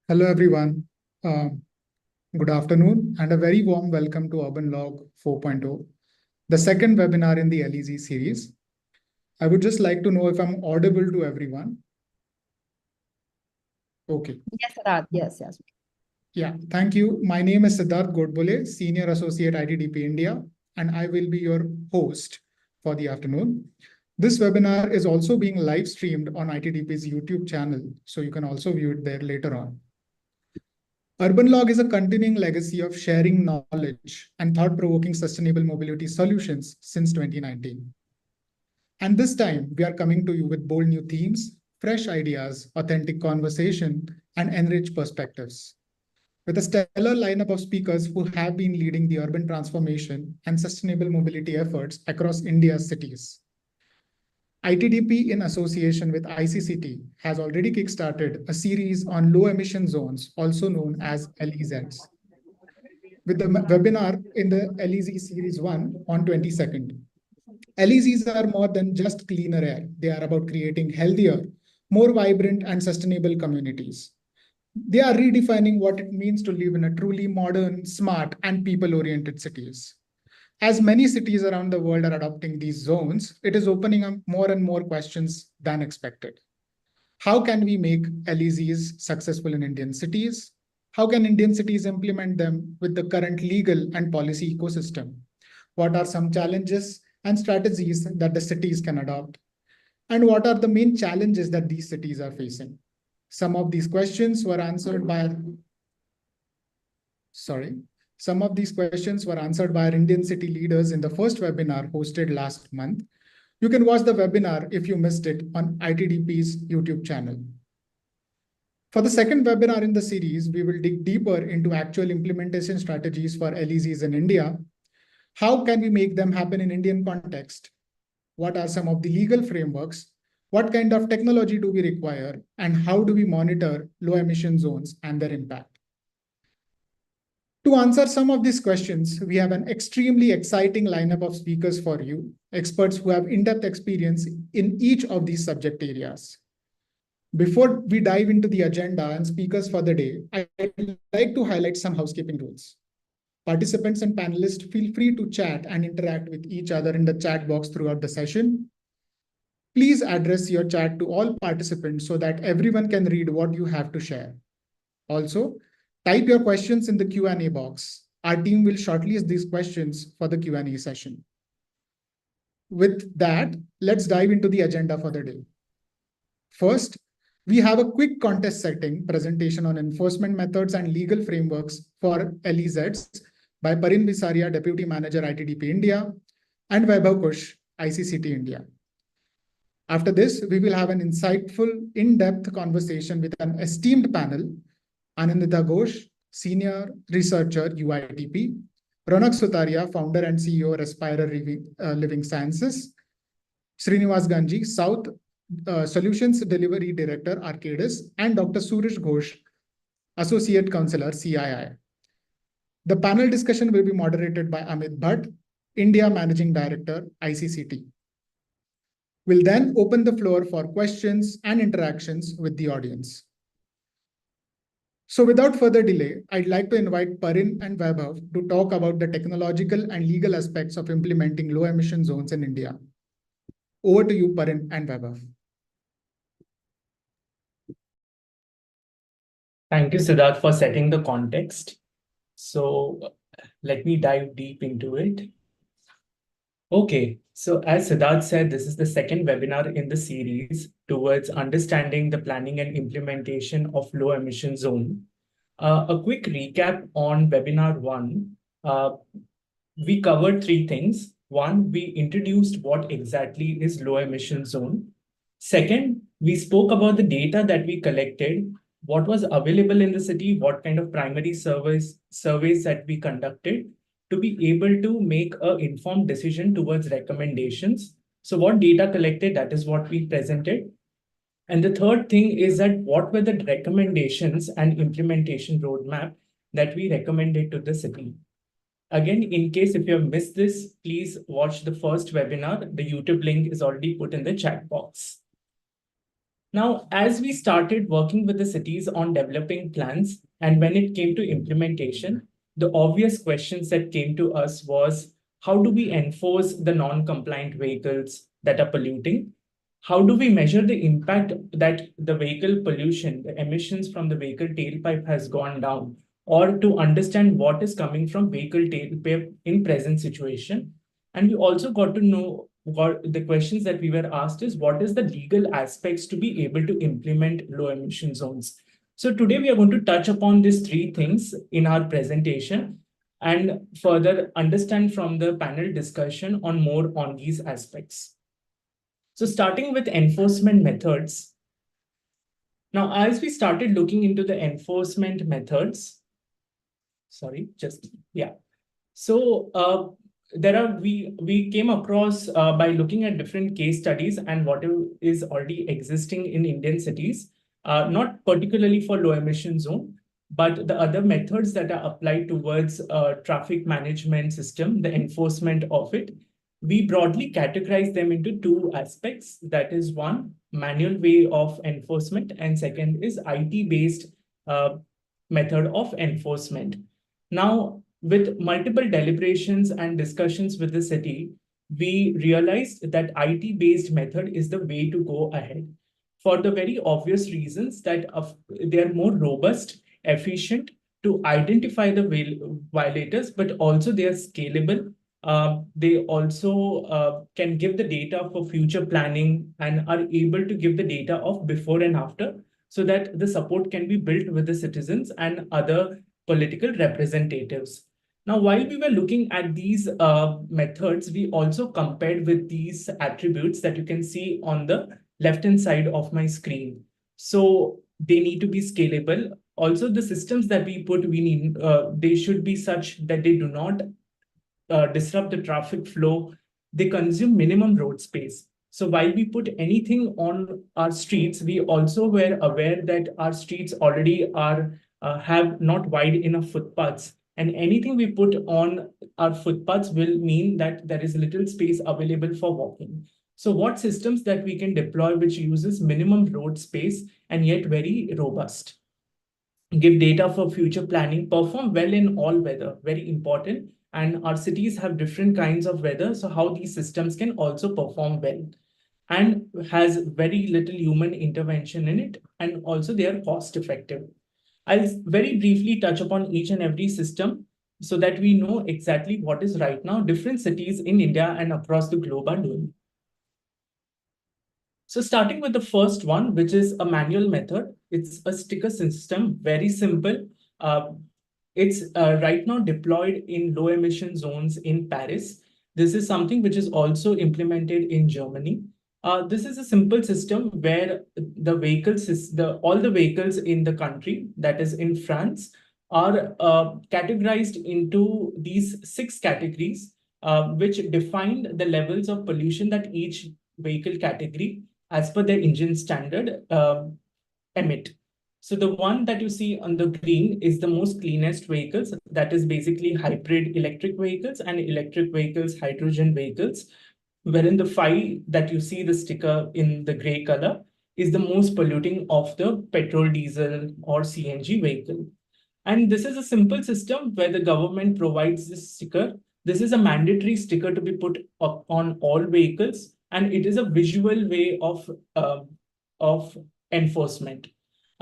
Hello, everyone. Uh, Good afternoon and a very warm welcome to Urbanlogue 4.0, the second webinar in the LEZ series. I would just like to know if I'm audible to everyone. Okay. Yes, Siddharth. Yes, yes. Yeah, thank you. My name is Siddharth Godbole, Senior Associate ITDP India, and I will be your host for the afternoon. This webinar is also being live streamed on ITDP's YouTube channel, so you can also view it there later on. Urbanlogue is a continuing legacy of sharing knowledge and thought-provoking sustainable mobility solutions since 2019. And this time, we are coming to you with bold new themes, fresh ideas, authentic conversation, and enriched perspectives. With a stellar lineup of speakers who have been leading the urban transformation and sustainable mobility efforts across India's cities. ITDP, in association with ICCT, has already kickstarted a series on low emission zones, also known as LEZs, with the webinar in the LEZ Series 1 on 22nd. LEZs are more than just cleaner air. They are about creating healthier, more vibrant and sustainable communities. They are redefining what it means to live in a truly modern, smart and people-oriented cities. As many cities around the world are adopting these zones, it is opening up more and more questions than expected. How can we make LEZs successful in Indian cities? How can Indian cities implement them with the current legal and policy ecosystem? What are some challenges and strategies that the cities can adopt? And what are the main challenges that these cities are facing? Some of these questions were answered by our Indian city leaders in the first webinar hosted last month. You can watch the webinar if you missed it on ITDP's YouTube channel. For the second webinar in the series, we will dig deeper into actual implementation strategies for LEZs in India. How can we make them happen in Indian context? What are some of the legal frameworks? What kind of technology do we require? And how do we monitor low emission zones and their impact? To answer some of these questions, we have an extremely exciting lineup of speakers for you, experts who have in-depth experience in each of these subject areas. Before we dive into the agenda and speakers for the day, I'd like to highlight some housekeeping rules. Participants and panelists feel free to chat and interact with each other in the chat box throughout the session. Please address your chat to all participants so that everyone can read what you have to share. Also, type your questions in the Q&A box. Our team will shortlist these questions for the Q&A session. With that, let's dive into the agenda for the day. First, we have a quick contest setting presentation on enforcement methods and legal frameworks for LEZs by Parin Visaria, Deputy Manager, ITDP India, and Vaibhav Kush, ICCT India. After this, we will have an insightful, in-depth conversation with an esteemed panel, Anandita Ghosh, Senior Researcher, UITP, Ronak Sutaria, Founder and CEO, Respirer Living Sciences, Srinivas Ganji, South Solutions Delivery Director, Arcadis, and Dr. Suresh Ghosh, Associate Counselor, CII. The panel discussion will be moderated by Amit Bhatt, India Managing Director, ICCT. We'll then open the floor for questions and interactions with the audience. So without further delay, I'd like to invite Parin and Vaibhav to talk about the technological and legal aspects of implementing low emission zones in India. Over to you, Parin and Vaibhav. Thank you, Siddharth, for setting the context. So let me dive deep into it. Okay, so as Siddharth said, this is the second webinar in the series towards understanding the planning and implementation of low emission zone. A quick recap on webinar one. We covered three things. One, we introduced what exactly is low emission zone. Second, we spoke about the data that we collected, what was available in the city, what kind of primary surveys that we conducted to be able to make an informed decision towards recommendations. So what data collected, that is what we presented. And the third thing is that what were the recommendations and implementation roadmap that we recommended to the city. Again, in case if you have missed this, please watch the first webinar. The YouTube link is already put in the chat box. Now, as we started working with the cities on developing plans, and when it came to implementation, the obvious questions that came to us was, how do we enforce the non-compliant vehicles that are polluting? How do we measure the impact that the vehicle pollution, the emissions from the vehicle tailpipe has gone down, or to understand what is coming from vehicle tailpipe in present situation? And we also got to know what the questions that we were asked is, what is the legal aspects to be able to implement low emission zones? So today we are going to touch upon these three things in our presentation and further understand from the panel discussion on more on these aspects. So starting with enforcement methods. Now, as we started looking into the enforcement methods, So we came across by looking at different case studies and what is already existing in Indian cities, not particularly for low emission zone, but the other methods that are applied towards traffic management system, the enforcement of it. We broadly categorize them into two aspects. That is one, manual way of enforcement, and second is IT-based method of enforcement. Now, with multiple deliberations and discussions with the city, we realized that IT-based method is the way to go ahead for the very obvious reasons that they are more robust, efficient to identify the violators, but also they are scalable. They also can give the data for future planning and are able to give the data of before and after so that the support can be built with the citizens and other political representatives. Now, while we were looking at these methods, we also compared with these attributes that you can see on the left-hand side of my screen. So they need to be scalable. Also, the systems that we put, they should be such that they do not disrupt the traffic flow. They consume minimum road space. So while we put anything on our streets, we also were aware that our streets already have not wide enough footpaths. And anything we put on our footpaths will mean that there is little space available for walking. So what systems that we can deploy which uses minimum road space and yet very robust? Give data for future planning, perform well in all weather, very important. And our cities have different kinds of weather, so how these systems can also perform well and has very little human intervention in it, and also they are cost effective. I'll very briefly touch upon each and every system so that we know exactly what is right now different cities in India and across the globe are doing. So starting with the first one, which is a manual method, it's a sticker system, very simple. It's right now deployed in low emission zones in Paris. This is something which is also implemented in Germany. This is a simple system where the vehicles, all the vehicles in the country, that is in France, are categorized into these 6 categories, which define the levels of pollution that each vehicle category, as per their engine standard, emit. So the one that you see on the green is the most cleanest vehicles. That is basically hybrid electric vehicles and electric vehicles, hydrogen vehicles, wherein the 5 that you see the sticker in the gray color is the most polluting of the petrol, diesel, or CNG vehicle. And this is a simple system where the government provides this sticker. This is a mandatory sticker to be put up on all vehicles, and it is a visual way of enforcement.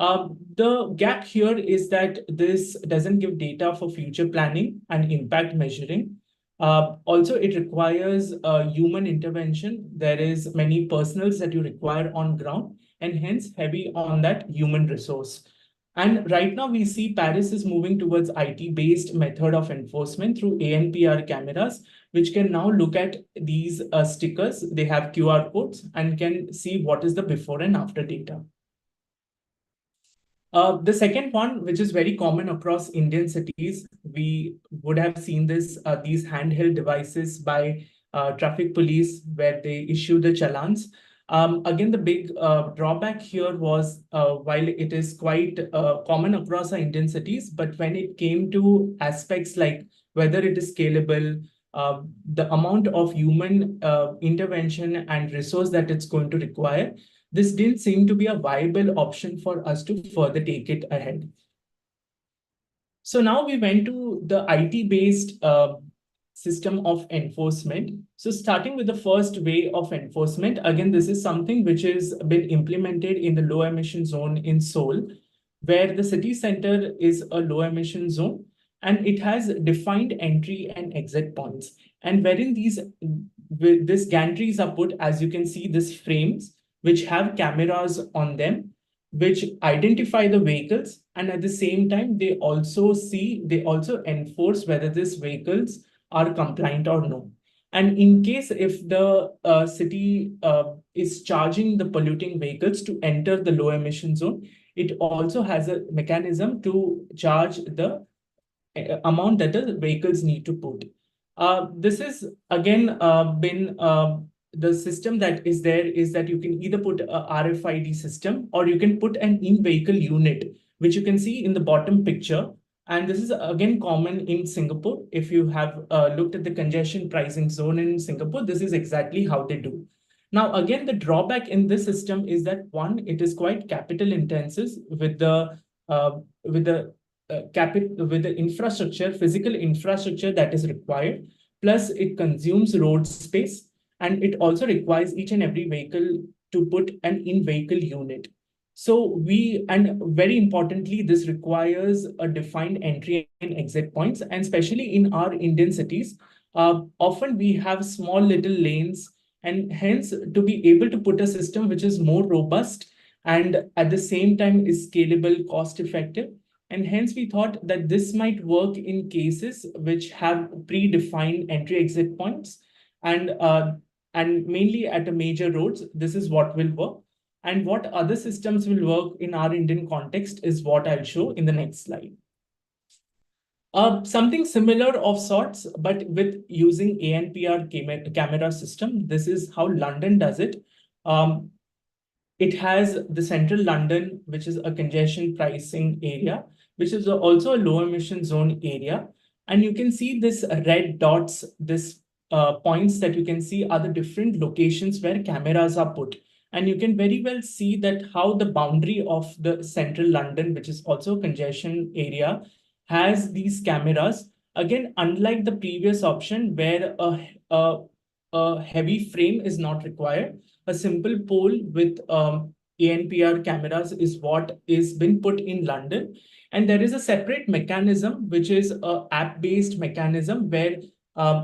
The gap here is that this doesn't give data for future planning and impact measuring. Also, it requires human intervention. There is many personals that you require on ground, and hence heavy on that human resource. And right now we see Paris is moving towards IT-based method of enforcement through ANPR cameras, which can now look at these stickers. They have QR codes and can see what is the before and after data. The second one, which is very common across Indian cities, we would have seen this, these handheld devices by traffic police where they issue the challans. Again, the big drawback here was while it is quite common across our Indian cities, but when it came to aspects like whether it is scalable, the amount of human intervention and resource that it's going to require, this didn't seem to be a viable option for us to further take it ahead. So now we went to the IT-based system of enforcement. So starting with the first way of enforcement, again, this is something which has been implemented in the low emission zone in Seoul, where the city center is a low emission zone and it has defined entry and exit points. And wherein these gantries are put, as you can see, these frames, which have cameras on them, which identify the vehicles. And at the same time, they also enforce whether these vehicles are compliant or no. And in case if the city is charging the polluting vehicles to enter the low emission zone, it also has a mechanism to charge the amount that the vehicles need to put. This is again been the system that is there is that you can either put a RFID system or you can put an in-vehicle unit, which you can see in the bottom picture. And this is again common in Singapore. If you have looked at the congestion pricing zone in Singapore, this is exactly how they do. Now, again, the drawback in this system is that one, it is quite capital intensive with the infrastructure, physical infrastructure that is required. Plus, it consumes road space, and it also requires each and every vehicle to put an in-vehicle unit. So and very importantly, this requires a defined entry and exit points. And especially in our Indian cities, often we have small little lanes, and hence to be able to put a system which is more robust and at the same time is scalable, cost effective. And hence we thought that this might work in cases which have predefined entry exit points and mainly at a major roads, this is what will work. And what other systems will work in our Indian context is what I'll show in the next slide. Something similar of sorts, but with using ANPR camera system. This is how London does it. It has the central London, which is a congestion pricing area, which is also a low emission zone area. And you can see this red dots, this points that you can see are the different locations where cameras are put. And you can very well see that how the boundary of the central London, which is also a congestion area, has these cameras. Again, unlike the previous option where a heavy frame is not required, a simple pole with ANPR cameras is what is been put in London. And there is a separate mechanism, which is an app-based mechanism where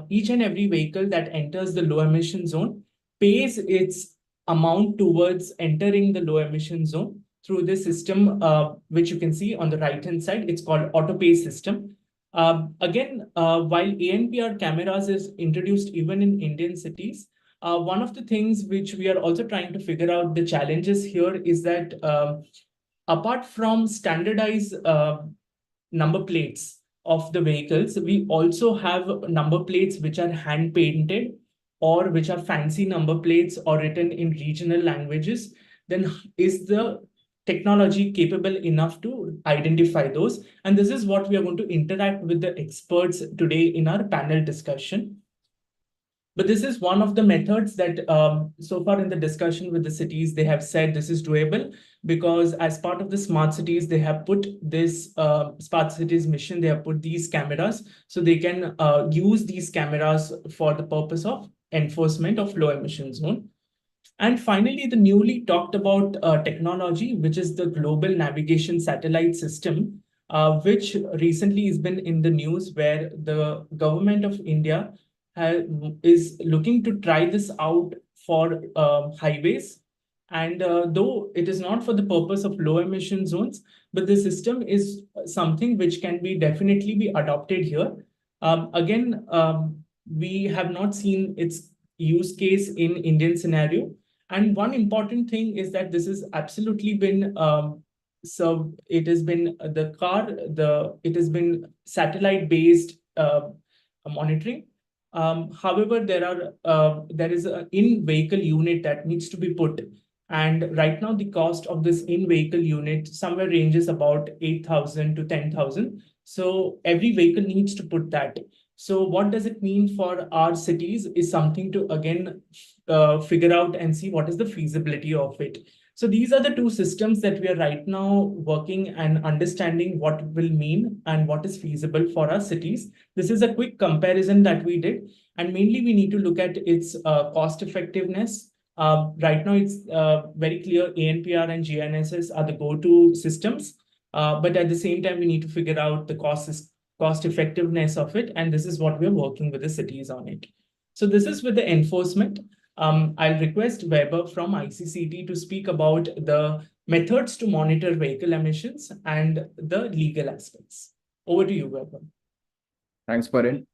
each and every vehicle that enters the low emission zone pays its amount towards entering the low emission zone through this system, which you can see on the right-hand side. It's called auto-pay system. Again, while ANPR cameras is introduced even in Indian cities, one of the things which we are also trying to figure out the challenges here is that apart from standardized number plates of the vehicles, we also have number plates which are hand painted or which are fancy number plates or written in regional languages. Then is the technology capable enough to identify those? And this is what we are going to interact with the experts today in our panel discussion. But this is one of the methods that so far in the discussion with the cities, they have said this is doable because as part of the smart cities, they have put this smart cities mission, they have put these cameras so they can use these cameras for the purpose of enforcement of low emission zone. And finally, the newly talked about technology, which is the Global Navigation Satellite System, which recently has been in the news, where the government of India is looking to try this out for highways. And though it is not for the purpose of low emission zones, but the system is something which can be definitely be adopted here. We have not seen its use case in Indian scenario. And one important thing is that this has absolutely been so it has been it has been satellite based monitoring. However, there is an in-vehicle unit that needs to be put. And right now, the cost of this in-vehicle unit somewhere ranges about 8,000 to 10,000. So every vehicle needs to put that. So what does it mean for our cities is something to again figure out and see what is the feasibility of it. So these are the two systems that we are right now working and understanding what will mean and what is feasible for our cities. This is a quick comparison that we did, and mainly we need to look at its cost effectiveness. Right now, it's very clear ANPR and GNSS are the go-to systems, but at the same time, we need to figure out the cost effectiveness of it, and this is what we're working with the cities on it. So this is with the enforcement. I'll request Weber from ICCT to speak about the methods to monitor vehicle emissions and the legal aspects. Over to you, Weber. Thanks, Parin.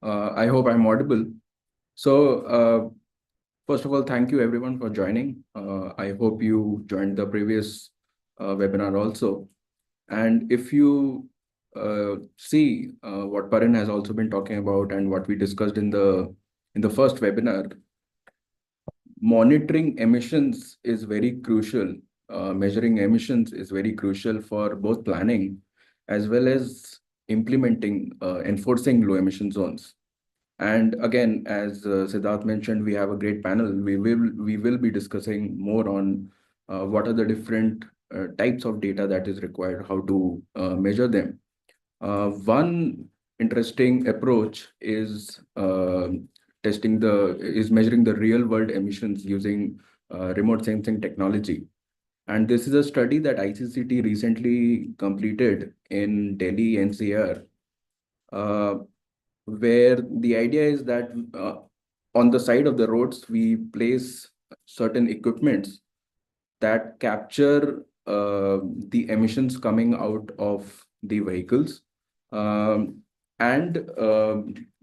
I hope I'm audible. So, first of all, thank you everyone for joining. I hope you joined the previous webinar also. And if you see what Parin has also been talking about and what we discussed in the first webinar, monitoring emissions is very crucial. Measuring emissions is very crucial for both planning as well as implementing, enforcing low emission zones. And again, as Siddharth mentioned, we have a great panel. We will be discussing more on what are the different types of data that is required, how to measure them. One interesting approach is measuring the real world emissions using remote sensing technology. And this is a study that ICCT recently completed in Delhi NCR, where the idea is that on the side of the roads, we place certain equipments that capture the emissions coming out of the vehicles. And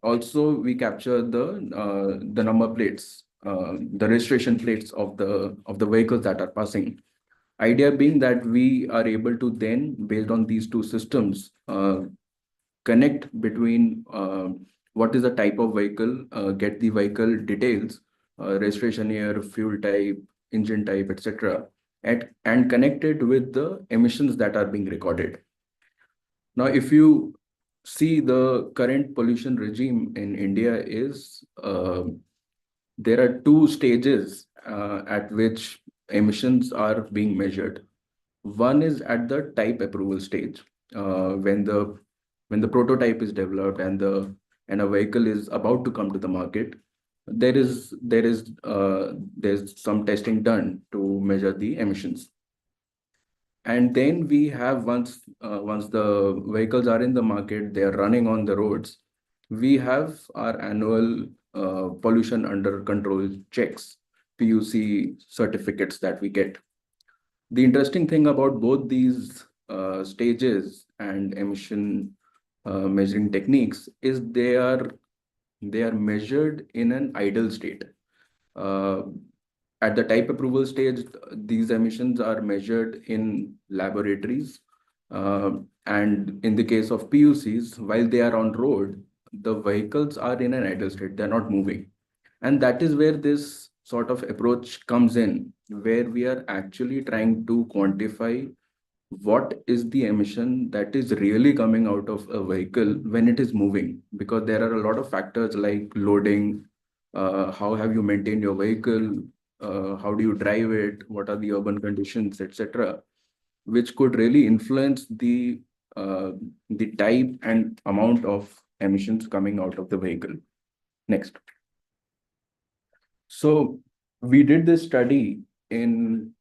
also we capture the number plates, the registration plates of the vehicles that are passing. Idea being that we are able to then, based on these two systems, connect between what is the type of vehicle, get the vehicle details, registration year, fuel type, engine type, etc., and connect it with the emissions that are being recorded. Now, if you see the current pollution regime in India is there are two stages at which emissions are being measured. One is at the type approval stage, when the prototype is developed and a vehicle is about to come to the market. There's some testing done to measure the emissions. And then we have once the vehicles are in the market, they are running on the roads, we have our annual pollution under control checks, PUC certificates that we get. The interesting thing about both these stages and emission measuring techniques is they are measured in an idle state. At the type approval stage, these emissions are measured in laboratories. And in the case of PUCs, while they are on road, the vehicles are in an idle state, they're not moving. And that is where this sort of approach comes in, where we are actually trying to quantify what is the emission that is really coming out of a vehicle when it is moving, because there are a lot of factors like loading, how have you maintained your vehicle, how do you drive it, what are the urban conditions, etc., which could really influence the type and amount of emissions coming out of the vehicle. Next. So We did this study in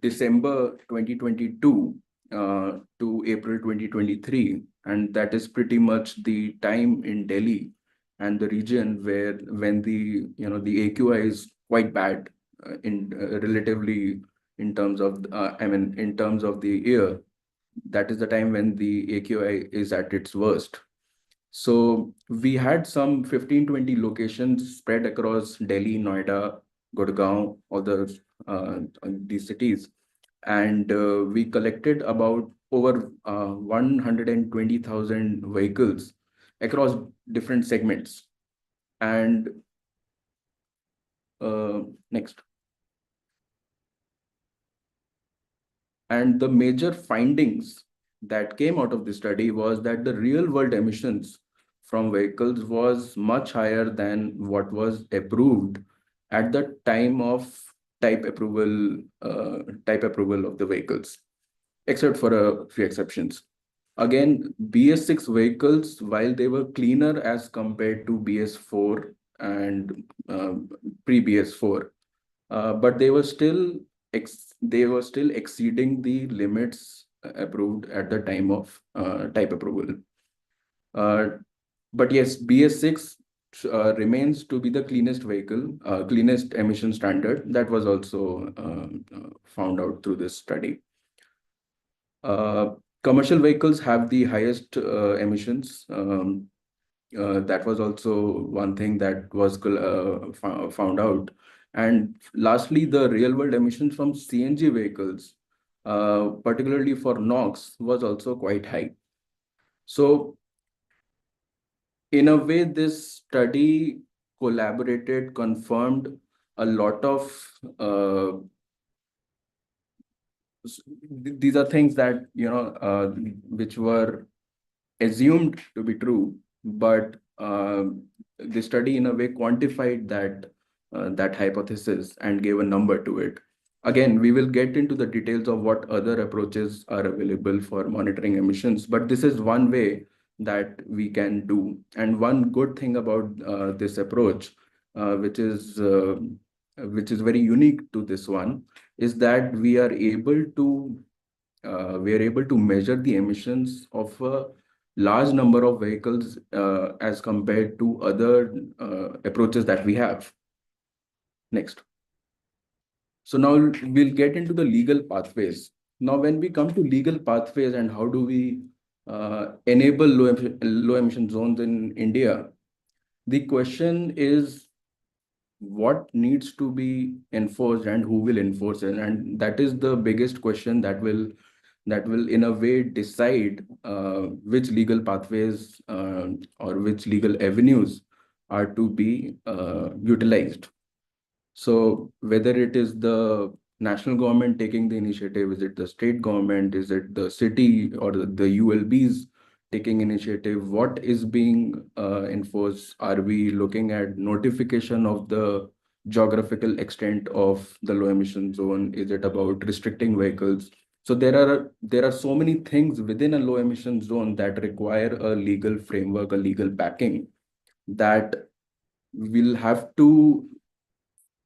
December 2022 to April 2023, and that is pretty much the time in Delhi and the region where when the the AQI is quite bad in relatively in terms of in terms of the year. That is the time when the AQI is at its worst. So we had some 15-20 locations spread across Delhi, Noida, Gurgaon, all these cities. And we collected about over 120,000 vehicles across different segments. And next. And the major findings that came out of the study was that the real world emissions from vehicles was much higher than what was approved at the time of type approval of the vehicles, except for a few exceptions. Again, BS6 vehicles, while they were cleaner as compared to BS4 and pre-BS4, but they were still exceeding the limits approved at the time of type approval. But yes, BS6 remains to be the cleanest vehicle, cleanest emission standard. That was also found out through this study. Commercial vehicles have the highest emissions. That was also one thing that was found out. And lastly, the real world emissions from CNG vehicles, particularly for NOx, was also quite high. So in a way, this study confirmed a lot of these are things that which were assumed to be true, but the study in a way quantified that hypothesis and gave a number to it. Again, we will get into the details of what other approaches are available for monitoring emissions, but this is one way that we can do. And one good thing about this approach, which is very unique to this one, is that we are able to measure the emissions of a large number of vehicles as compared to other approaches that we have. Next. So now we'll get into the legal pathways. Now, when we come to legal pathways and how do we enable low emission zones in India, the question is what needs to be enforced and who will enforce it, and that is the biggest question that will in a way decide which legal pathways or which legal avenues are to be utilized. So whether it is the national government taking the initiative, is it the state government, is it the city or the ULBs taking initiative, what is being enforced? Are we looking at notification of the geographical extent of the low emission zone? Is it about restricting vehicles? So there are so many things within a low emission zone that require a legal framework, a legal backing, that will have to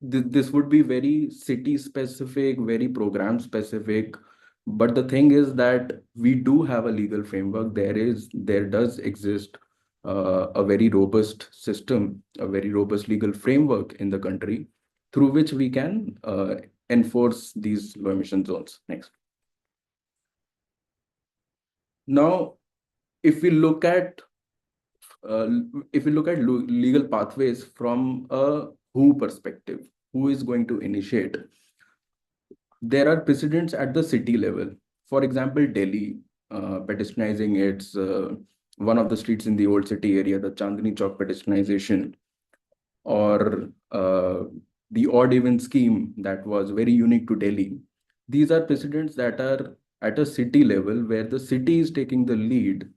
this would be very city specific, very program specific. But the thing is that we do have a legal framework. There does exist a very robust system, a very robust legal framework in the country through which we can enforce these low emission zones. Next. Now, if we look at legal pathways from a who perspective, who is going to initiate, there are precedents at the city level. For example, Delhi pedestrianizing its one of the streets in the old city area, the Chandni Chowk pedestrianization, or the odd even scheme that was very unique to Delhi. These are precedents that are at a city level where the city is taking the lead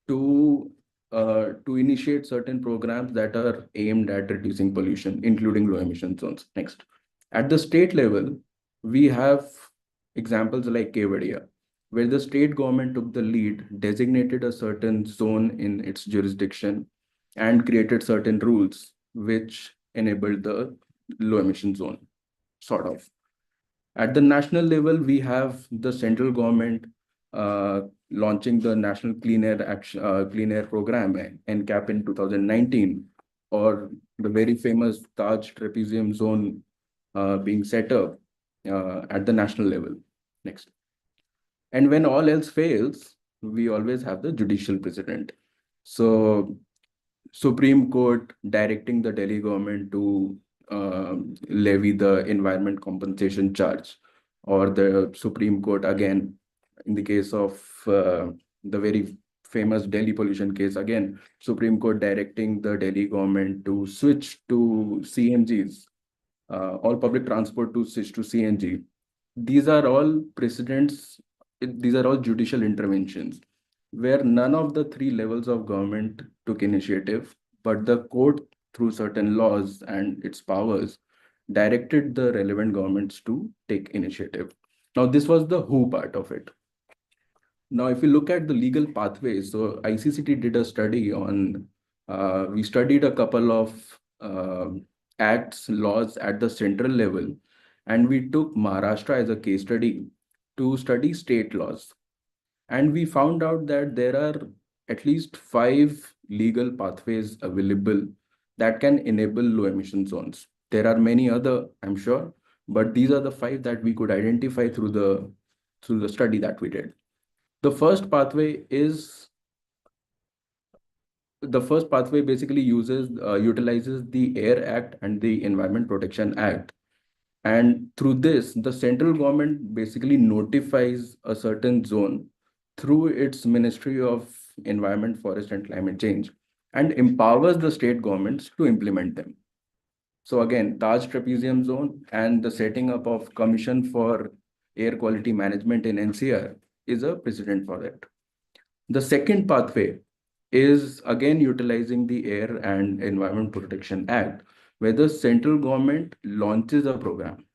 to initiate certain programs that are aimed at reducing pollution, including low emission zones. Next. At the state level, we have examples like Kevadia, where the state government took the lead, designated a certain zone in its jurisdiction, and created certain rules which enabled low emission zone, sort of. At the national level, we have the central government launching the National Clean Air Program, NCAP, in 2019, or the very famous Taj Trapezium Zone being set up at the national level. Next. And when all else fails, we always have the judicial precedent. So Supreme Court directing the Delhi government to levy the environment compensation charge, or the Supreme Court again, in the case of the very famous Delhi pollution case, again, Supreme Court directing the Delhi government to switch to CNGs, all public transport to switch to CNG. These are all precedents, these are all judicial interventions where none of the three levels of government took initiative, but the court, through certain laws and its powers, directed the relevant governments to take initiative. Now, this was the who part of it. Now, if you look at the legal pathways, so ICCT did a study on, we studied a couple of acts, laws at the central level, and we took Maharashtra as a case study to study state laws. And we found out that there are at least 5 legal pathways available that can enable low emission zones. There are many other, I'm sure, but these are the 5 that we could identify through the study that we did. The first pathway basically utilizes the Air Act and the Environment Protection Act. And through this, the central government basically notifies a certain zone through its Ministry of Environment, Forest and Climate Change, and empowers the state governments to implement them. So again, Taj Trapezium Zone and the setting up of Commission for Air Quality Management in NCR is a precedent for that. The second pathway is again utilizing the Air and Environment Protection Act, where the central government launches a program.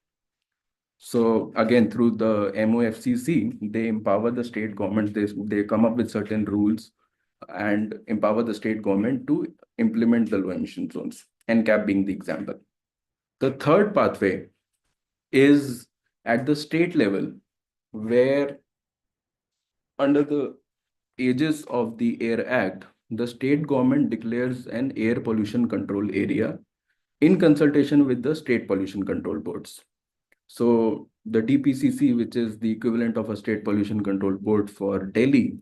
So again, through the MOFCC, they empower the state government, they come up with certain rules and empower the state government to implement the low emission zones, NCAP being the example. The third pathway is at the state level, where under the aegis of the Air Act, the state government declares an air pollution control area in consultation with the state pollution control boards. So the DPCC, which is the equivalent of a state pollution control board for Delhi,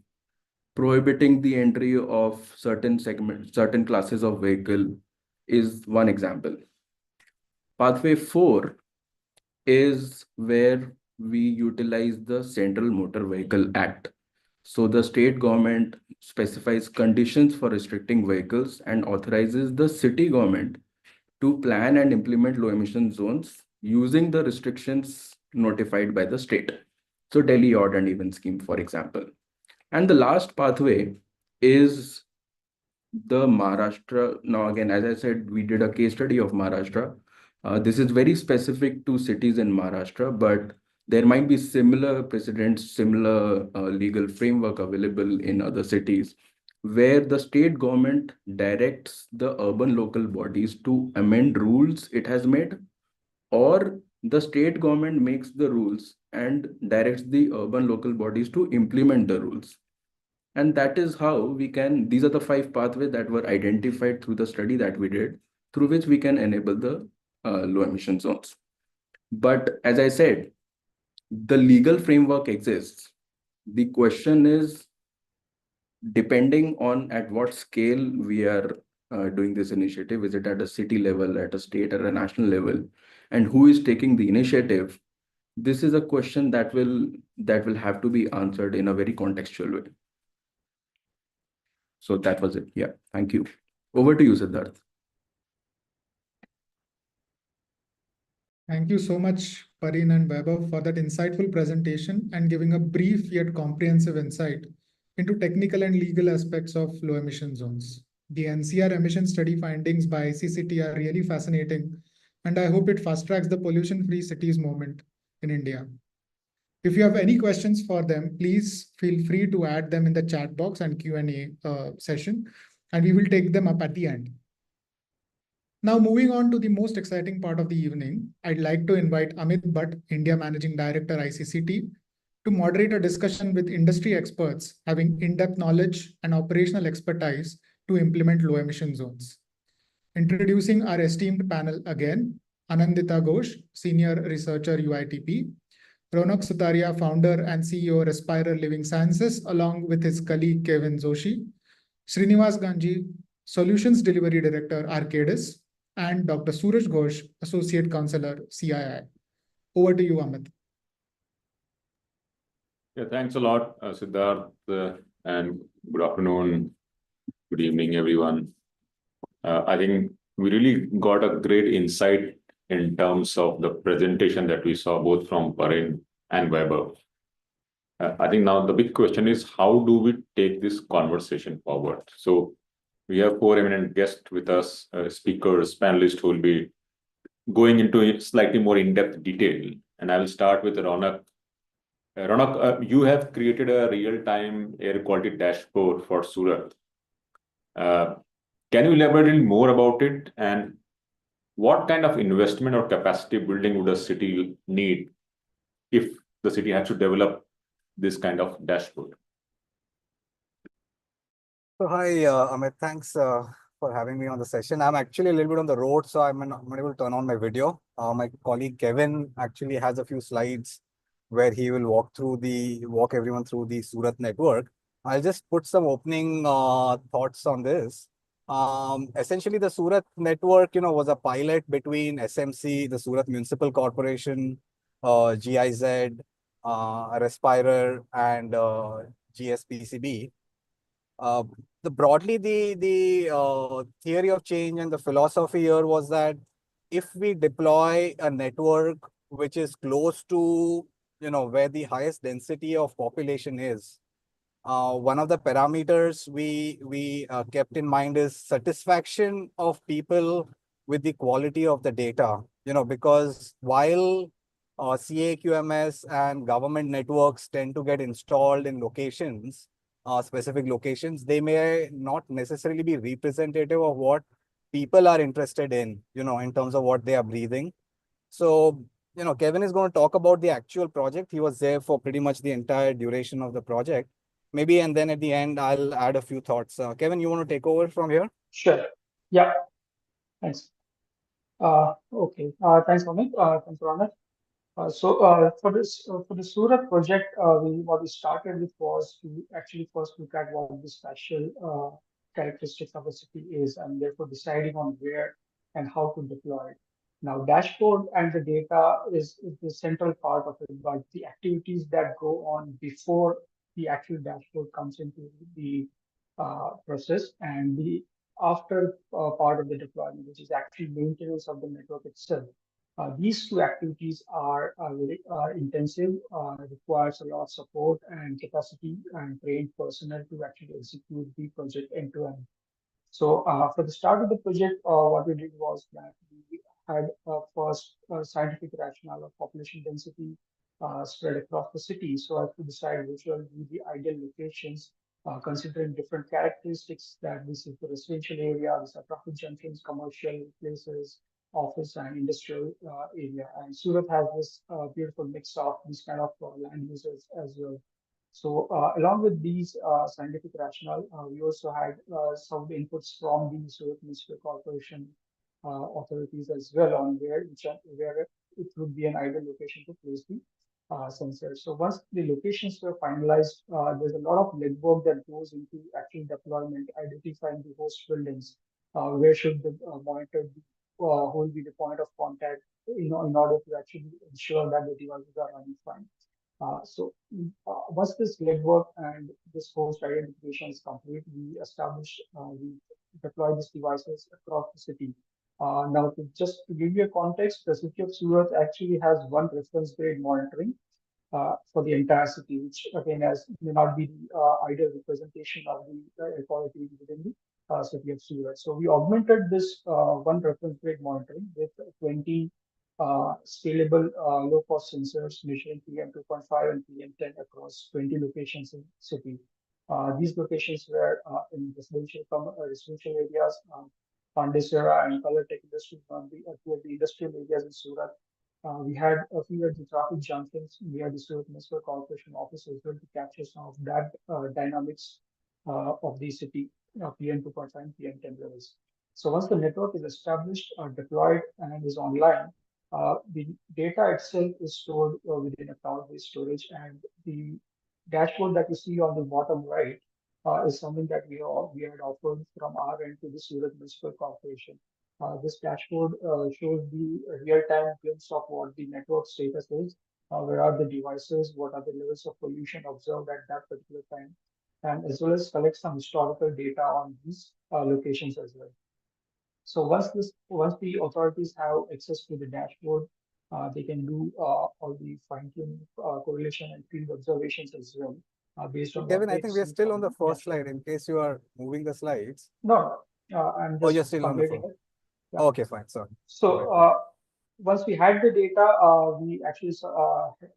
prohibiting the entry of certain classes of vehicle is one example. Pathway 4 is where we utilize the Central Motor Vehicle Act. So the state government specifies conditions for restricting vehicles and authorizes the city government to plan and implement low emission zones using the restrictions notified by the state. So Delhi odd and even scheme, for example. And the last pathway is the Maharashtra. Now, again, as I said, we did a case study of Maharashtra. This is very specific to cities in Maharashtra, but there might be similar precedents, similar legal framework available in other cities, where the state government directs the urban local bodies to amend rules it has made, or the state government makes the rules and directs the urban local bodies to implement the rules. And that is how we can, these are the 5 pathways that were identified through the study that we did, through which we can enable the low emission zones. But as I said, the legal framework exists. The question is, depending on at what scale we are doing this initiative, is it at a city level, at a state, or a national level, and who is taking the initiative? This is a question that will have to be answered in a very contextual way. So that was it. Yeah, thank you. Over to you, Siddharth. Thank you so much, Parin and Vaibhav, for that insightful presentation and giving a brief yet comprehensive insight into technical and legal aspects of low emission zones. The NCR emission study findings by ICCT are really fascinating, and I hope it fast-tracks the pollution-free cities movement in India. If you have any questions for them, please feel free to add them in the chat box and Q&A session, and we will take them up at the end. Now, moving on to the most exciting part of the evening, I'd like to invite Amit Bhatt, India Managing Director, ICCT, to moderate a discussion with industry experts having in-depth knowledge and operational expertise to implement low emission zones. Introducing our esteemed panel again, Anandita Ghosh, Senior Researcher, UITP, Ronak Sutaria, Founder and CEO, Respirer Living Sciences, along with his colleague, Kevin Joshi, Srinivas Ganji, Solutions Delivery Director, Arcadis, and Dr. Suraj Ghosh, Associate Counselor, CII. Over to you, Amit. Yeah, thanks a lot, Siddharth, and good afternoon, good evening, everyone. I think we really got a great insight in terms of the presentation that we saw both from Wherein and Weber. I think now the big question is, how do we take this conversation forward? So we have four eminent guests with us, speakers, panelists who will be going into slightly more in-depth detail. And I will start with Ronak. Ronak, you have created a real-time air quality dashboard for Surat. Can you elaborate a little more about it, and what kind of investment or capacity building would a city need if the city has to develop this kind of dashboard? So hi, Amit, thanks for having me on the session. I'm actually a little bit on the road, so I'm not able to turn on my video. My colleague Kevin actually has a few slides where he will walk everyone through the Surat network. I'll just put some opening thoughts on this. Essentially, the Surat network, was a pilot between SMC, the Surat Municipal Corporation, GIZ, Respirer, and GSPCB. Broadly, the theory of change and the philosophy here was that if we deploy a network which is close to where the highest density of population is, one of the parameters we kept in mind is satisfaction of people with the quality of the data. Because while CAQMS and government networks tend to get installed in locations, specific locations, they may not necessarily be representative of what people are interested in, in terms of what they are breathing. So, Kevin is going to talk about the actual project. He was there for pretty much the entire duration of the project. Maybe, and then at the end, I'll add a few thoughts. Kevin, you want to take over from here? Sure. Yeah. Thanks. Okay. Thanks, Amit. Thanks, Ronak. For the Surat project, what we started with was to actually first look at what the special characteristics of the city is, and therefore deciding on where and how to deploy it. Now, dashboard and the data is the central part of it, but the activities that go on before the actual dashboard comes into the process, and the after part of the deployment, which is actually maintenance of the network itself. These two activities are very intensive, requires a lot of support and capacity and trained personnel to actually execute the project end to end. So for the start of the project, what we did was that we had first scientific rationale of population density spread across the city, so as to decide which will be the ideal locations, considering different characteristics that this is the residential area, these are traffic junctions, commercial places, office and industrial area. And Surat has this beautiful mix of these kind of land users as well. So along with these scientific rationale, we also had some of the inputs from the Surat Municipal Corporation authorities as well on where it would be an ideal location to place the sensors. So once the locations were finalized, there's a lot of legwork that goes into actual deployment, identifying the host buildings, where should the monitor be, who will be the point of contact, in order to actually ensure that the devices are running fine. Once this legwork and this host identification is complete, we deploy these devices across the city. Now, just to give you a context, the city of Surat actually has one reference grade monitoring for the entire city, which again may not be the ideal representation of the air quality within the city of Surat. So we augmented this one reference grade monitoring with 20 scalable low-cost sensors measuring PM2.5 and PM10 across 20 locations in the city. These locations were in residential areas, Pandesera and Color Tech industries on towards the industrial areas in Surat. We had a few at the traffic junctions near the Surat Municipal Corporation office as well to capture some of that dynamics of the city, PM 2.5 and PM 10 levels. So once the network is established, deployed, and is online, the data itself is stored within a cloud-based storage, and the dashboard that you see on the bottom right is something that we had offered from our end to the Surat Municipal Corporation. This dashboard shows the real-time glimpse of what the network status is, where are the devices, what are the levels of pollution observed at that particular time, and as well as collect some historical data on these locations as well. So once the authorities have access to the dashboard, they can do all the fine-tuning correlation and field observations as well, based on Kevin, what I think we're still on the first slide in case you are moving the slides. No, I'm Oh, you're just still on the completing phone. it. Yeah. Okay, fine. Sorry. So once we had the data, we actually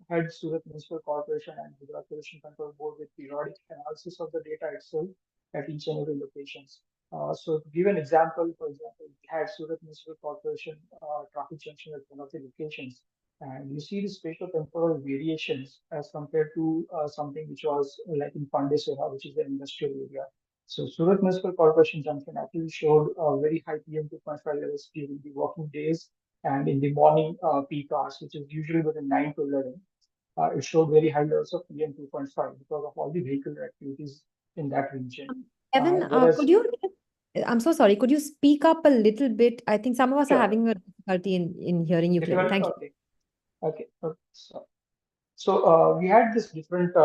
had Surat Municipal Corporation and Gujarat Pollution Control Board with periodic analysis of the data itself at each and every locations. So to give an example, for example, we had Surat Municipal Corporation traffic junction at one of the locations, and you see the spatial temporal variations as compared to something which was like in Pandesera, which is the industrial area. So Surat Municipal Corporation junction actually showed very high PM 2.5 levels during the working days and in the morning peak hours, which is usually between 9 to 11. It showed very high levels of PM 2.5 because of all the vehicular activities in that region. Kevin, whereas- could you, I'm so sorry, could you speak up a little bit? I think some of us Sure. are having a difficulty in hearing you clearly. Thank you. Okay. So we had this different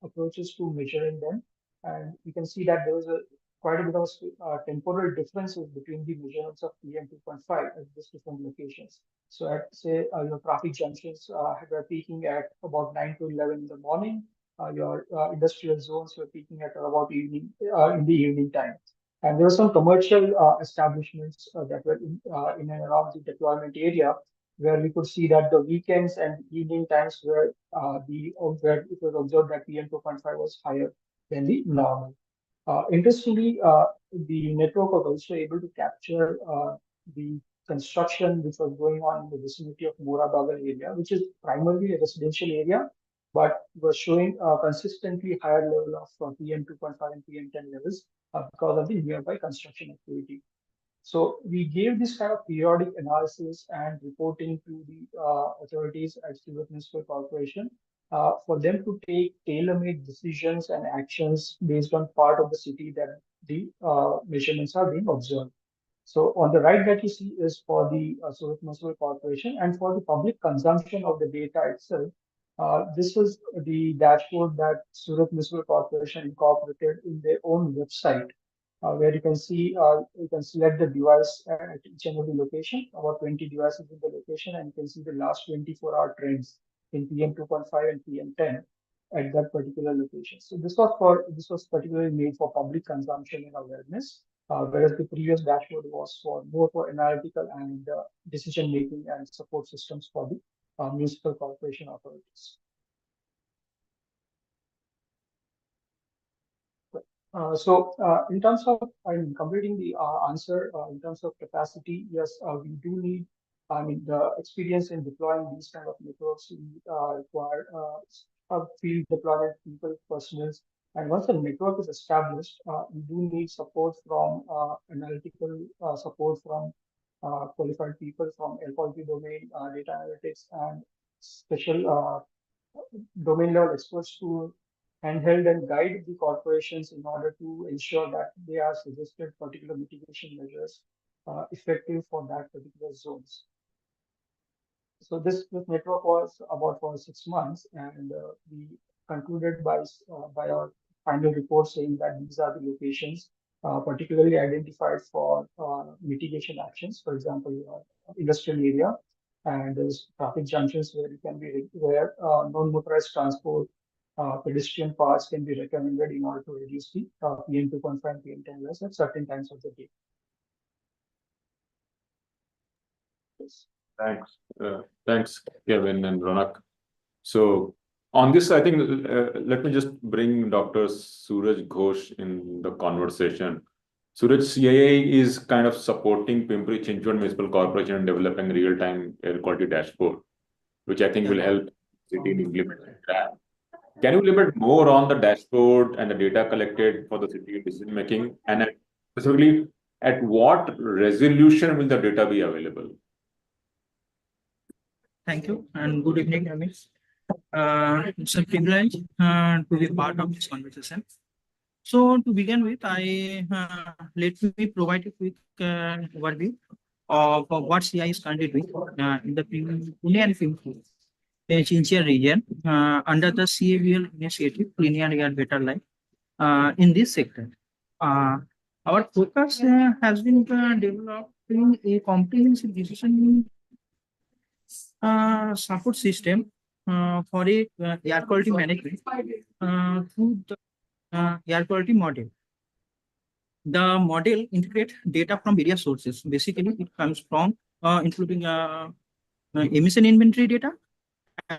approaches to measuring them, and you can see that there was quite a bit of temporal differences between the measurements of PM 2.5 at these different locations. So at say your traffic junctions were peaking at about 9 to 11 in the morning. Your industrial zones were peaking at about evening in the evening time. And there were some commercial establishments that were in and around the deployment area, where we could see that the weekends and evening times where where it was observed that PM 2.5 was higher than the normal. Interestingly, the network was also able to capture the construction which was going on in the vicinity of Morabagal area, which is primarily a residential area, but was showing consistently higher level of PM 2.5 and PM 10 levels because of the nearby construction activity. So we gave this kind of periodic analysis and reporting to the authorities at Surat Municipal Corporation for them to take tailor-made decisions and actions based on part of the city that the measurements are being observed. So on the right that you see is for the Surat Municipal Corporation, and for the public consumption of the data itself. This is the dashboard that Surat Municipal Corporation incorporated in their own website, where you can select the device at each and every location, about 20 devices in the location, and you can see the last 24-hour trends in PM 2.5 and PM 10 at that particular location. So this was particularly made for public consumption and awareness, whereas the previous dashboard was more for analytical and decision making and support systems for the municipal corporation authorities. In terms of completing the answer, in terms of capacity, yes, we do need, the experience in deploying these kind of networks. We require field deployment people, personnel. And once the network is established, we do need support from analytical support from qualified people from air quality domain, data analytics, and special domain level experts to handheld and guide the corporations in order to ensure that they are suggested particular mitigation measures effective for that particular zones. So this network was about for 6 months, and we concluded by our final report saying that these are the locations particularly identified for mitigation actions. For example, industrial area, and there's traffic junctions where where non-motorized transport pedestrian paths can be recommended in order to reduce the PM 2.5 and PM 10 levels at certain times of the day. Yes. Thanks, Kevin and Ronak. So on this, I think let me just bring Dr. Suraj Ghosh in the conversation. Suraj, CII is kind of supporting Pimpri-Chinchwad Municipal Corporation in developing real-time air quality dashboard, which I think will help city in implementing that. Can you elaborate more on the dashboard and the data collected for the city decision making, and specifically at what resolution will the data be available? Thank you and good evening, Ramesh. It's a privilege to be part of this conversation. So to begin with, let me provide you with overview of what CI is currently doing in the Pune and Pimpri Chinchwad region under the CAVL initiative, Cleaner Air Better Life, in this sector. Our focus has been developing a comprehensive decision support system for a air quality management through the air quality model. The model integrates data from various sources. Basically, it comes from including emission inventory data,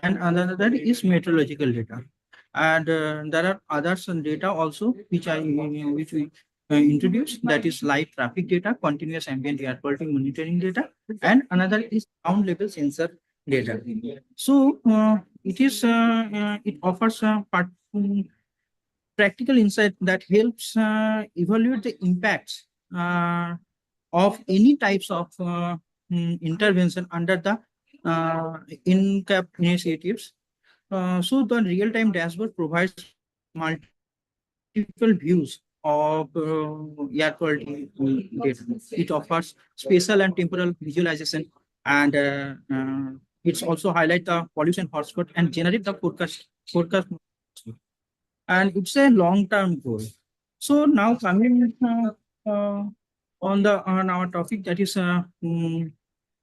and another is meteorological data. And there are others data also which we introduced, that is live traffic data, continuous ambient air quality monitoring data, and another is ground level sensor data. So it offers practical insight that helps evaluate the impacts of any types of intervention under the in-cap initiatives. So the real-time dashboard provides multiple views of air quality data. It offers spatial and temporal visualization, and it's also highlight the pollution hotspot and generate the forecast. And it's a long-term goal. So now coming on our topic, that is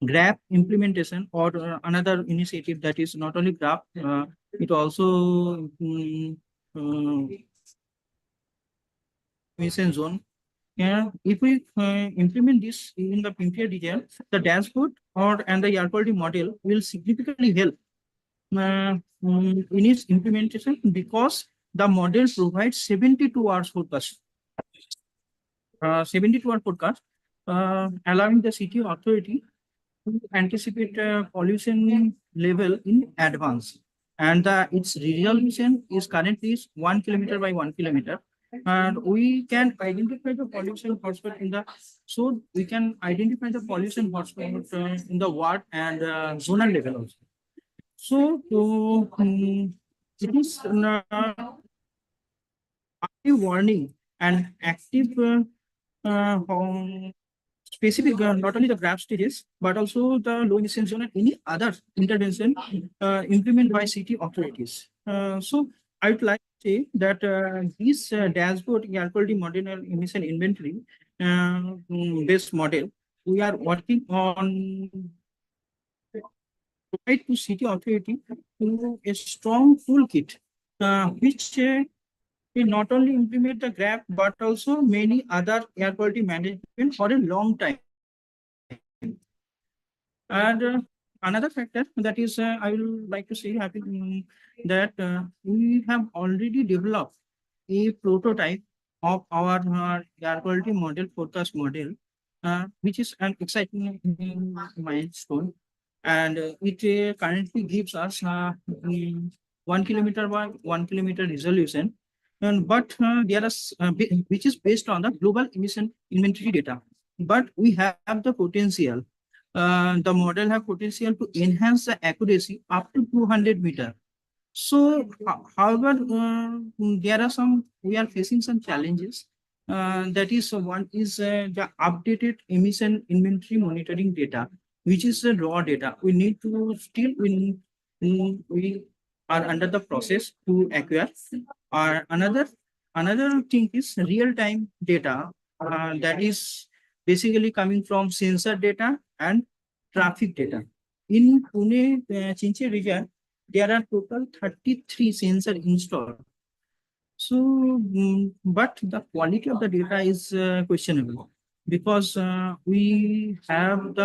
GRAP implementation, or another initiative that is not only GRAP, it also emission zone. Yeah, if we implement this in the Pimpri region, the dashboard and the air quality model will significantly help in its implementation, because the model provides 72 hours forecast. 72-hour forecast, allowing the city authority to anticipate pollution level in advance. And its resolution is currently 1 kilometer by 1 kilometer. And we can identify the pollution hotspot we can identify the pollution hotspot in the ward and zonal level also. So it is active warning and active specific, not only the GRAP stages, but also the low emission zone and any other intervention implemented by city authorities. So I would like to say that this dashboard air quality model and emission inventory based model, we are working on provide to city authority to a strong toolkit which will not only implement the GRAP but also many other air quality management for a long time. And another factor that is, I will like to say that we have already developed a prototype of our air quality model, forecast model, which is an exciting milestone. And it currently gives us 1 kilometer by 1 kilometer resolution, but there is which is based on the global emission inventory data. But we have the potential. The model have potential to enhance the accuracy up to 200 meter. So, however, we are facing some challenges. That is, one is the updated emission inventory monitoring data, which is the raw data. We need to still, we are under the process to acquire. Another thing is real-time data that is basically coming from sensor data and traffic data. In Pune, Chinchwad region, there are total 33 sensors installed. So, but the quality of the data is questionable, because we have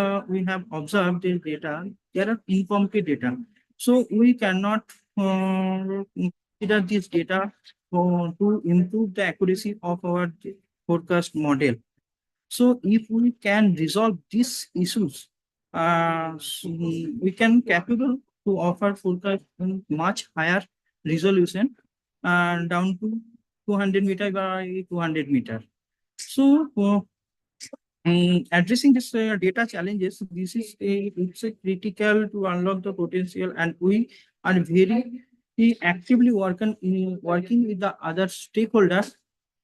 observed the data. There are incomplete data, so we cannot consider this data to improve the accuracy of our forecast model. So if we can resolve these issues, we can capable to offer forecast in much higher resolution down to 200 meter by 200 meter. So addressing this data challenges, this is it's a critical to unlock the potential, and we are very actively working with the other stakeholders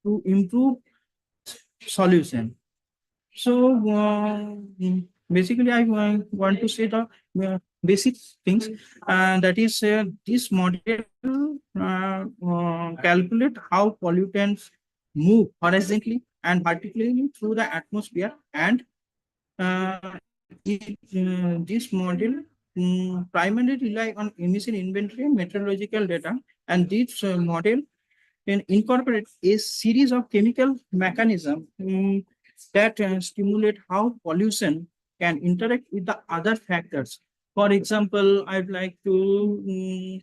to improve solution. So basically, I want to say the basic things, and that is this model calculate how pollutants move horizontally and vertically through the atmosphere, and this model primarily rely on emission inventory and meteorological data, and this model can incorporate a series of chemical mechanisms that stimulate how pollution can interact with the other factors. For example, I'd like to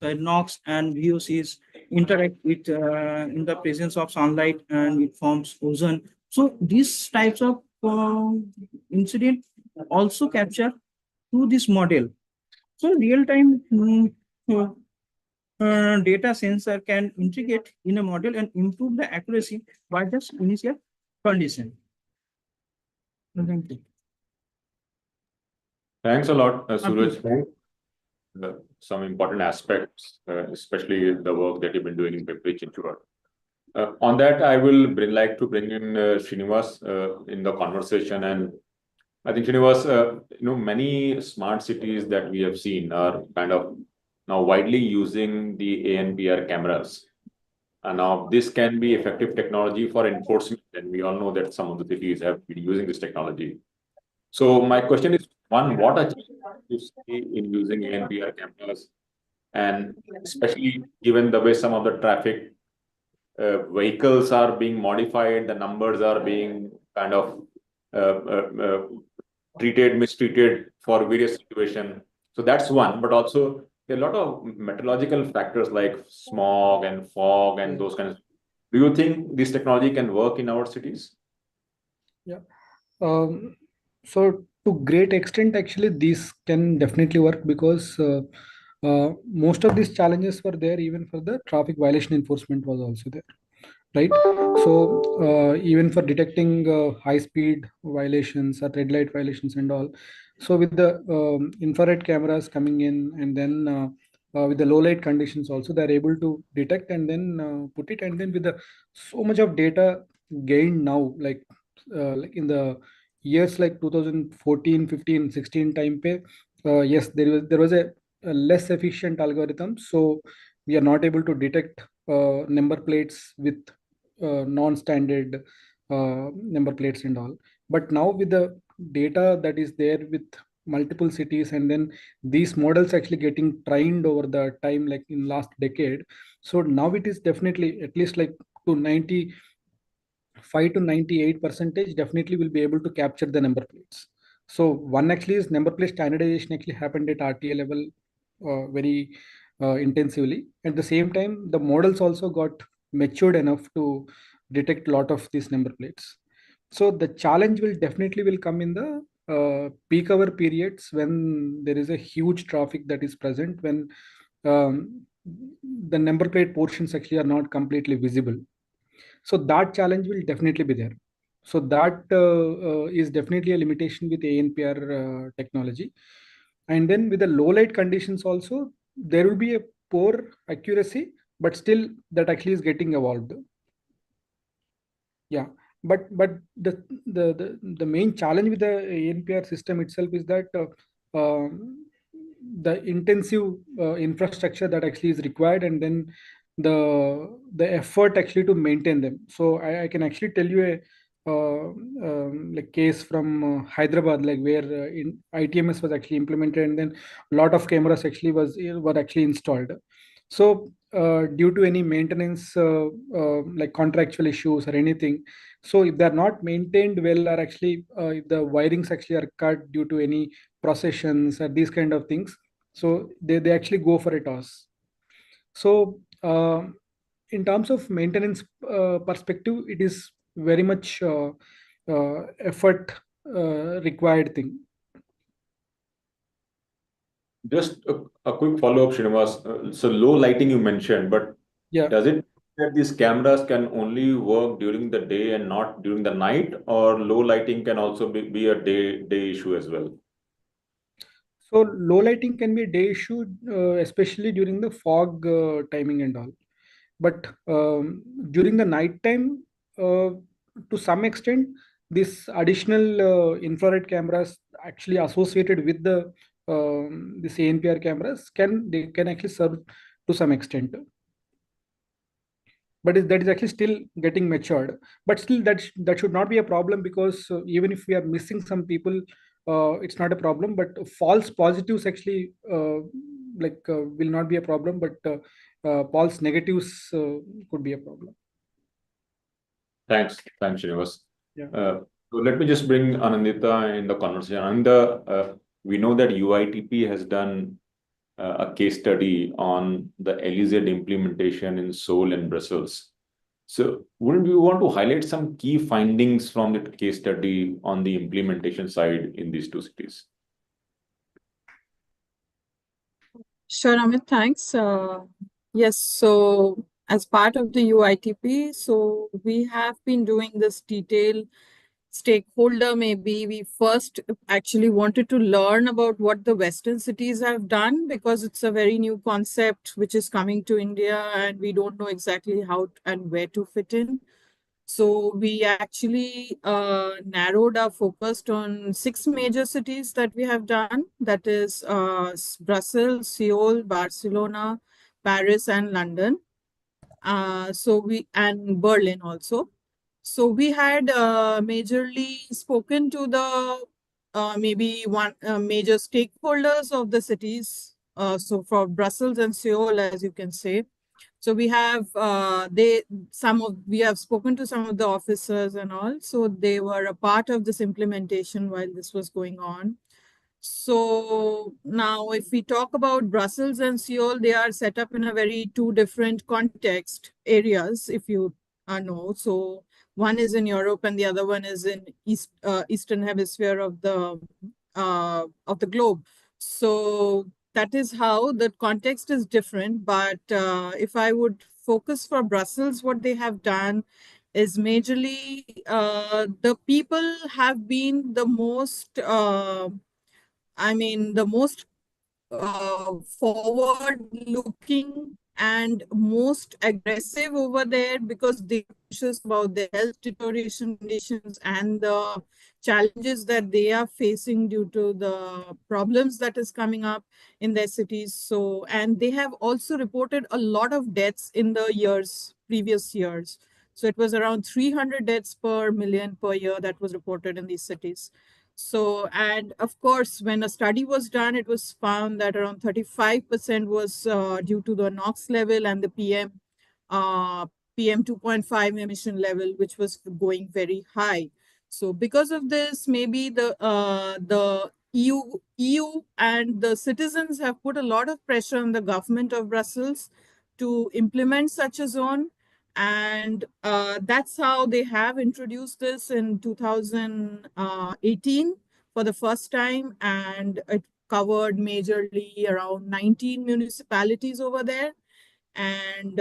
NOx and VOCs interact with in the presence of sunlight, and it forms ozone. So these types of incident also capture through this model. So real-time data sensor can integrate in a model and improve the accuracy by just initial condition. Thanks a lot, Suraj. Some important aspects, especially the work that you've been doing in Pepperidge Institute. On that, I will like to bring in Srinivas in the conversation. And I think Srinivas, many smart cities that we have seen are kind of now widely using the ANPR cameras. And now this can be effective technology for enforcement. And we all know that some of the cities have been using this technology. So my question is, one, what are you see in using ANPR cameras? And especially given the way some of the traffic vehicles are being modified, the numbers are being kind of mistreated for various situations. So that's one, but also there are a lot of meteorological factors like smog and fog and those kinds. Do you think this technology can work in our cities? Yeah. So to great extent, actually, these can definitely work because most of these challenges were there even for the traffic violation enforcement was also there, right? So even for detecting high speed violations or red light violations and all. So with the infrared cameras coming in, and then with the low light conditions also, they're able to detect and then put it. And then with the so much of data gained now, like in the years like 2014, 15, 16 time pay, yes, there was a less efficient algorithm. So we are not able to detect number plates with non-standard number plates and all. But now with the data that is there with multiple cities, and then these models actually getting trained over the time, like in last decade. So now it is definitely at least like to 95 to 98% definitely will be able to capture the number plates. So one actually is number plate standardization actually happened at RTA level very intensively. At the same time, the models also got matured enough to detect a lot of these number plates. So the challenge will definitely will come in the peak hour periods when there is a huge traffic that is present, when the number plate portions actually are not completely visible. So that challenge will definitely be there. So that is definitely a limitation with ANPR technology. And then with the low light conditions also, there will be a poor accuracy, but still that actually is getting evolved. Yeah, but the main challenge with the ANPR system itself is that the intensive infrastructure that actually is required, and then the effort actually to maintain them. So I can actually tell you a like case from Hyderabad, like where in ITMS was actually implemented, and then a lot of cameras actually were actually installed. So due to any maintenance like contractual issues or anything, so if they're not maintained well, or actually if the wirings actually are cut due to any processions or these kind of things, so they actually go for a toss. So in terms of maintenance perspective, it is very much effort required thing. Just a quick follow-up, Srinivas. So low lighting you mentioned, but Yeah. does it that these cameras can only work during the day and not during the night, or low lighting can also be a day issue as well? So low lighting can be a day issue, especially during the fog timing and all. But during the night time, to some extent, this additional infrared cameras actually associated with the this ANPR cameras can actually serve to some extent. But that is actually still getting matured. But still, that should not be a problem, because even if we are missing some people, it's not a problem. But false positives actually will not be a problem, but false negatives could be a problem. Thanks, Srinivas. Yeah. So let me just bring Anandita in the conversation. Ananda, we know that UITP has done a case study on the LEZ implementation in Seoul and Brussels. So wouldn't you want to highlight some key findings from the case study on the implementation side in these two cities? Sure, Amit, thanks. Yes, so as part of the UITP, so we have been doing this detailed stakeholder. Maybe we first actually wanted to learn about what the Western cities have done, because it's a very new concept which is coming to India and we don't know exactly how and where to fit in. So we actually narrowed our focus on 6 major cities that we have done. That is Brussels, Seoul, Barcelona, Paris, and London. And Berlin also. So we had majorly spoken to the major stakeholders of the cities. So for Brussels and Seoul, as you can say. So we have we have spoken to some of the officers and all. So they were a part of this implementation while this was going on. So now if we talk about Brussels and Seoul, they are set up in a very two different context areas, if you know. So one is in Europe and the other one is in Eastern Hemisphere of the globe. So that is how the context is different. But if I would focus for Brussels, what they have done is majorly the people have been the most, the most forward-looking and most aggressive over there, because they are conscious about the health deterioration conditions and the challenges that they are facing due to the problems that is coming up in their cities. So, and they have also reported a lot of deaths in the previous years. So it was around 300 deaths per million per year that was reported in these cities. So, and of course, when a study was done, it was found that around 35% was due to the NOx level and the PM 2.5 emission level, which was going very high. So because of this, maybe the EU and the citizens have put a lot of pressure on the government of Brussels to implement such a zone. And that's how they have introduced this in 2018 for the first time. And it covered majorly around 19 municipalities over there. And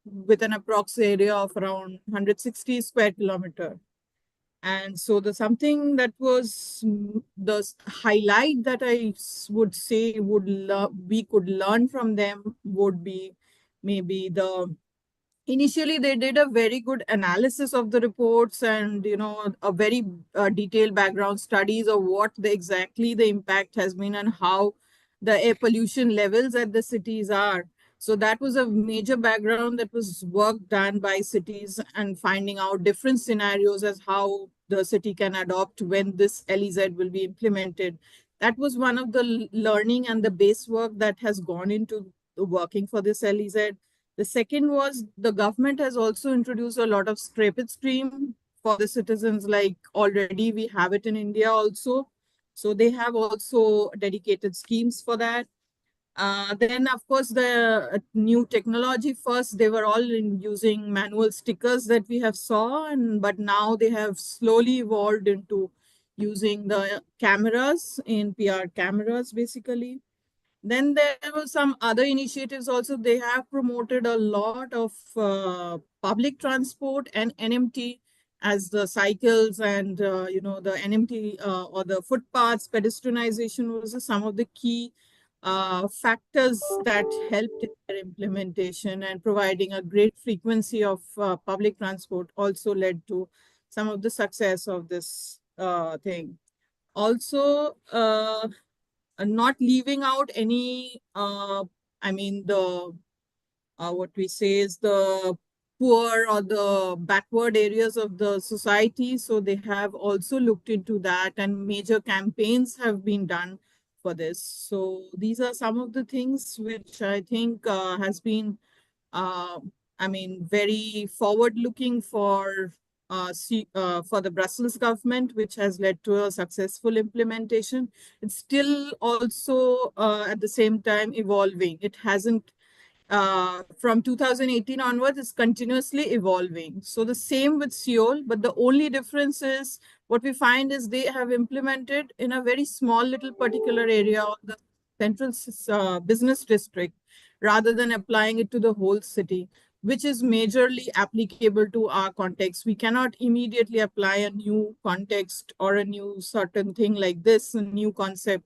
with an approx area of around 160 square kilometer. And so something that was the highlight that I would say we could learn from them would be maybe initially they did a very good analysis of the reports and, a very detailed background studies of what exactly the impact has been and how the air pollution levels at the cities are. So that was a major background that was work done by cities and finding out different scenarios as how the city can adopt when this LEZ will be implemented. That was one of the learning and the base work that has gone into working for this LEZ. The second was the government has also introduced a lot of rapid stream for the citizens, like already we have it in India also. So they have also dedicated schemes for that. Then, of course, the new technology first, they were all using manual stickers that we have saw, but now they have slowly evolved into using the cameras in PR cameras, basically. Then there were some other initiatives also. They have promoted a lot of public transport and NMT as the cycles and, the NMT or the footpaths, pedestrianization was some of the key factors that helped in their implementation, and providing a great frequency of public transport also led to some of the success of this thing. Also, not leaving out any, what we say is the poor or the backward areas of the society. So they have also looked into that, and major campaigns have been done for this. So these are some of the things which I think has been, very forward-looking for the Brussels government, which has led to a successful implementation. It's still also at the same time evolving. It hasn't, from 2018 onwards, it's continuously evolving. So the same with Seoul, but the only difference is what we find is they have implemented in a very small little particular area of the central business district, rather than applying it to the whole city, which is majorly applicable to our context. We cannot immediately apply a new context or a new certain thing like this, a new concept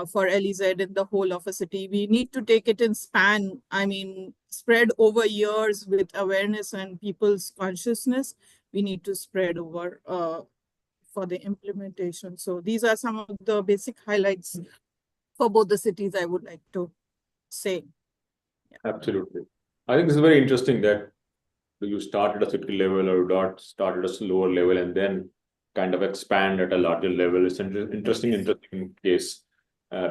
for LEZ in the whole of a city. We need to take it in spread over years with awareness and people's consciousness. We need to spread over for the implementation. So these are some of the basic highlights for both the cities, I would like to say. Absolutely. I think this is very interesting that you start at a city level or you start at a lower level and then kind of expand at a larger level. It's an interesting case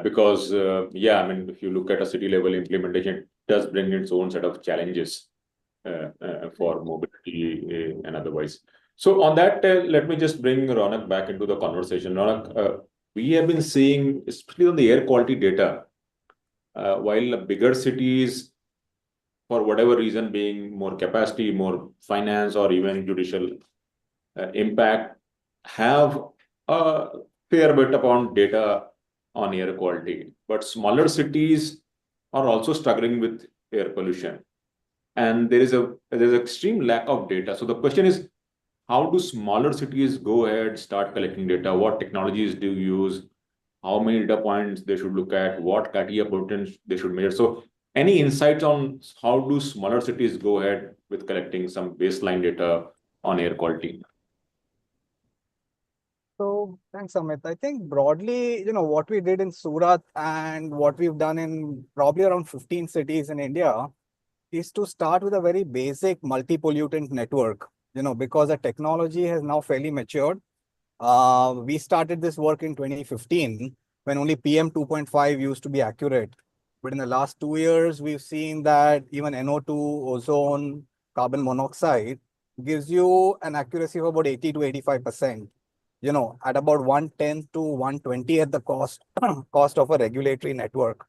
because, if you look at a city level implementation, it does bring its own set of challenges for mobility and otherwise. So on that, let me just bring Ronak back into the conversation. Ronak, we have been seeing, especially on the air quality data, while bigger cities, for whatever reason, being more capacity, more finance, or even judicial impact, have a fair bit upon data on air quality. But smaller cities are also struggling with air pollution. And there's extreme lack of data. So the question is, how do smaller cities go ahead, start collecting data? What technologies do you use? How many data points they should look at? What criteria pollutants they should measure? So any insights on how do smaller cities go ahead with collecting some baseline data on air quality? So thanks, Amit. I think broadly, what we did in Surat and what we've done in probably around 15 cities in India is to start with a very basic multi-pollutant network, because the technology has now fairly matured. We started this work in 2015 when only PM 2.5 used to be accurate. But in the last 2 years, we've seen that even NO2, ozone, carbon monoxide gives you an accuracy of about 80 to 85%, at about 1/10 to 1/20 at the cost of a regulatory network.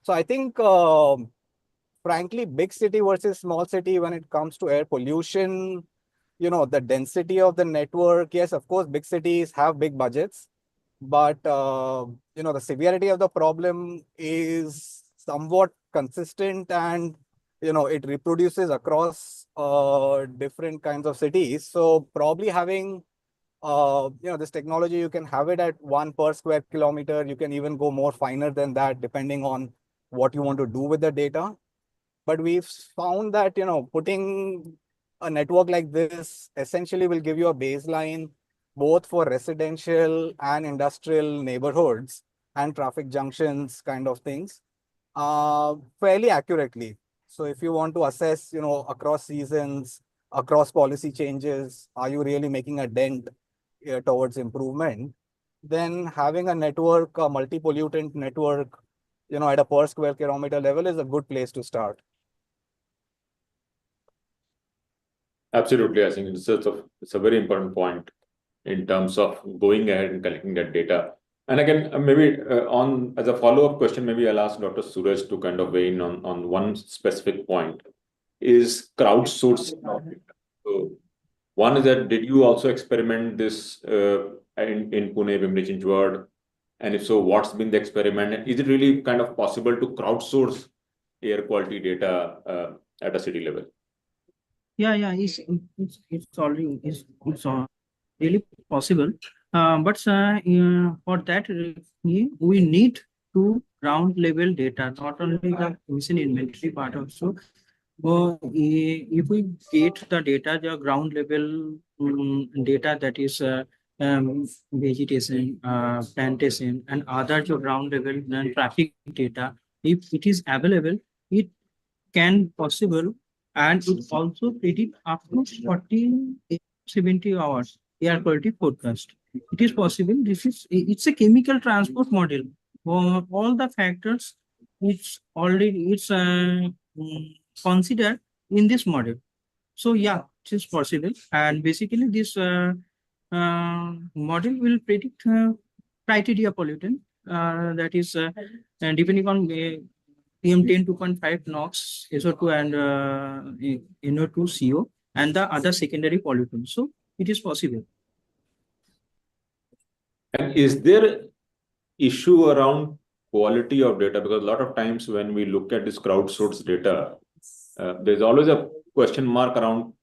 So I think, frankly, big city versus small city when it comes to air pollution, the density of the network, yes, of course, big cities have big budgets, but, the severity of the problem is somewhat consistent and, it reproduces across different kinds of cities. So probably having, this technology, you can have it at 1 per square kilometer. You can even go more finer than that, depending on what you want to do with the data. But we've found that, putting a network like this essentially will give you a baseline both for residential and industrial neighborhoods and traffic junctions kind of things fairly accurately. So if you want to assess, across seasons, across policy changes, are you really making a dent towards improvement? Then having a network, a multi-pollutant network, at a per square kilometer level is a good place to start. Absolutely. I think it's a very important point in terms of going ahead and collecting that data. And again, maybe on as a follow-up question, maybe I'll ask Dr. Suraj to kind of weigh in on one specific point, is crowdsourcing of data. So one is that, did you also experiment this in Pune, Pimpri Chinchwad? And if so, what's been the experiment? And is it really kind of possible to crowdsource air quality data at a city level? Yeah, it's already really possible. But for that we need to ground level data, not only the emission inventory part also. If we get the data, the ground level data, that is vegetation, plantation, and other ground level traffic data, if it is available, it can possible, and it also predict up to 70 hours air quality forecast. It is possible. It's a chemical transport model. All the factors it's considered in this model. So yeah, it is possible, and basically this model will predict criteria pollutant, that is depending on PM10 2.5 NOx, SO2, and NO2 CO, and the other secondary pollutants. So it is possible. And is there issue around quality of data? Because a lot of times when we look at this crowdsourced data, there's always a question mark around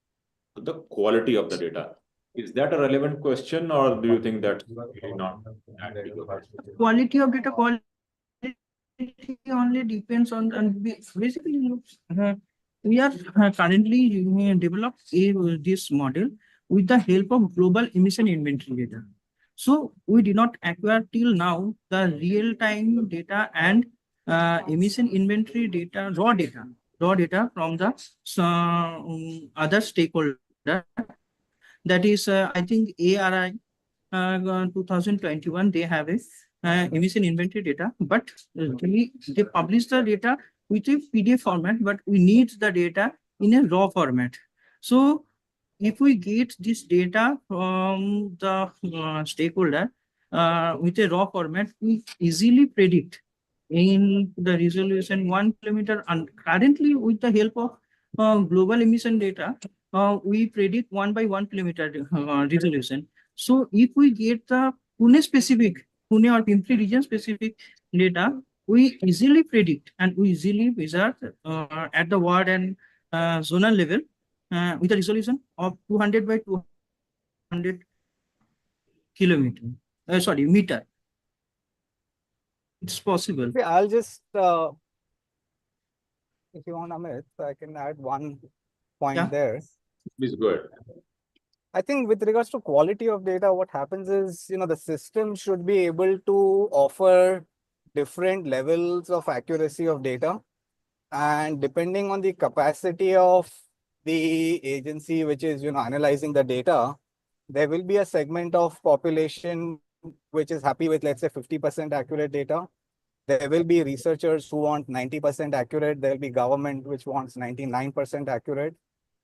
the quality of the data. Is that a relevant question, or do you think that's really not that big of a question? Quality of data, quality only depends on, and basically we are currently developed this model with the help of global emission inventory data. So we did not acquire till now the real-time data and emission inventory data, raw data from the other stakeholder. That is, I think ARI 2021, they have a emission inventory data, but they publish the data with a PDF format, but we need the data in a raw format. So if we get this data from the stakeholder with a raw format, we easily predict in the resolution 1 kilometer. And currently, with the help of global emission data, we predict 1 by 1 kilometer resolution. So if we get the Pune or Pimpri region specific data, we easily predict and we easily measure at the ward and zonal level with a resolution of 200 by 200 meter. It's possible. Okay, I'll just, if you want, Amit, I can add one point there. Please go ahead. I think with regards to quality of data, what happens is, the system should be able to offer different levels of accuracy of data. And depending on the capacity of the agency, which is, analyzing the data, there will be a segment of population which is happy with, let's say, 50% accurate data. There will be researchers who want 90% accurate. There will be government which wants 99% accurate.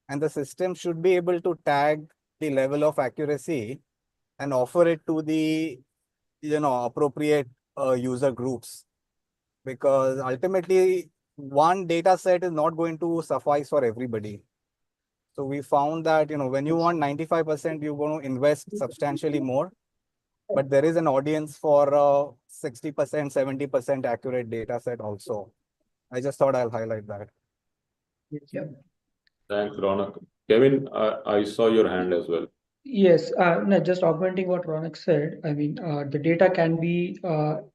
And the system should be able to tag the level of accuracy and offer it to the, appropriate user groups. Because ultimately, one data set is not going to suffice for everybody. So we found that, when you want 95%, you're going to invest substantially more. But there is an audience for 60%, 70% accurate data set also. I just thought I'll highlight that. Yeah. Thanks, Ronak. Kevin, I saw your hand as well. Yes, no, just augmenting what Ronak said. I mean, the data can be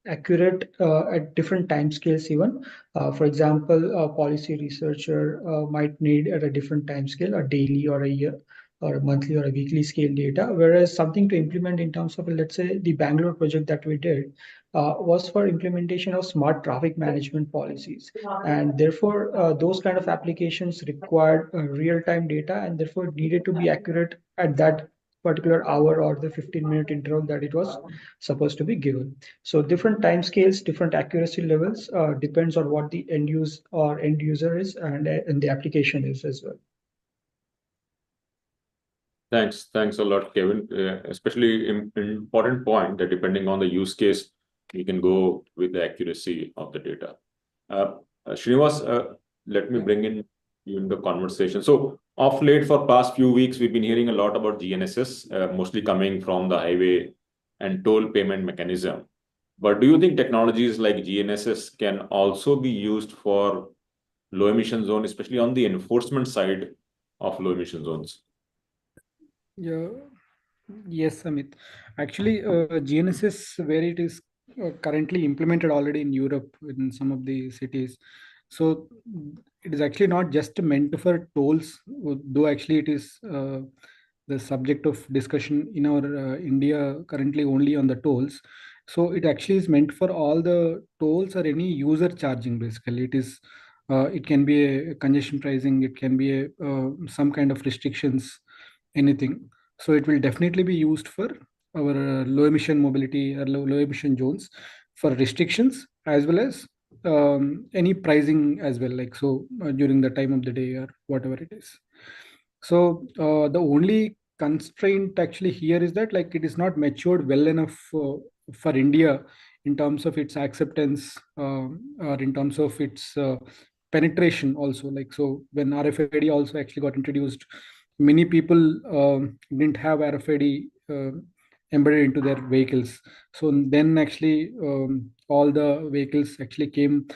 accurate at different time scales even. For example, a policy researcher might need at a different time scale, a daily or a year or a monthly or a weekly scale data, whereas something to implement in terms of, let's say, the Bangalore project that we did was for implementation of smart traffic management policies. And therefore, those kind of applications required real-time data and therefore needed to be accurate at that particular hour or the 15-minute interval that it was supposed to be given. So different time scales, different accuracy levels depends on what the end user is and the application is as well. Thanks a lot, Kevin. Especially important point that depending on the use case, we can go with the accuracy of the data. Srinivas, let me bring in you in the conversation. So of late, for past few weeks, we've been hearing a lot about GNSS, mostly coming from the highway and toll payment mechanism. But do you think technologies like GNSS can also be used for low emission zone, especially on the enforcement side of low emission zones? Yeah. Yes, Amit. Actually, GNSS, where it is currently implemented already in Europe in some of the cities. So it is actually not just meant for tolls, though actually it is the subject of discussion in our India currently only on the tolls. So it actually is meant for all the tolls or any user charging. Basically, it is. It can be a congestion pricing. It can be a some kind of restrictions, anything. So it will definitely be used for our low emission mobility or low emission zones for restrictions, as well as any pricing as well, like so during the time of the day or whatever it is. So the only constraint actually here is that like it is not matured well enough for India in terms of its acceptance or in terms of its penetration also. Like so when RFID also actually got introduced, many people didn't have RFID embedded into their vehicles. So then actually all the vehicles actually came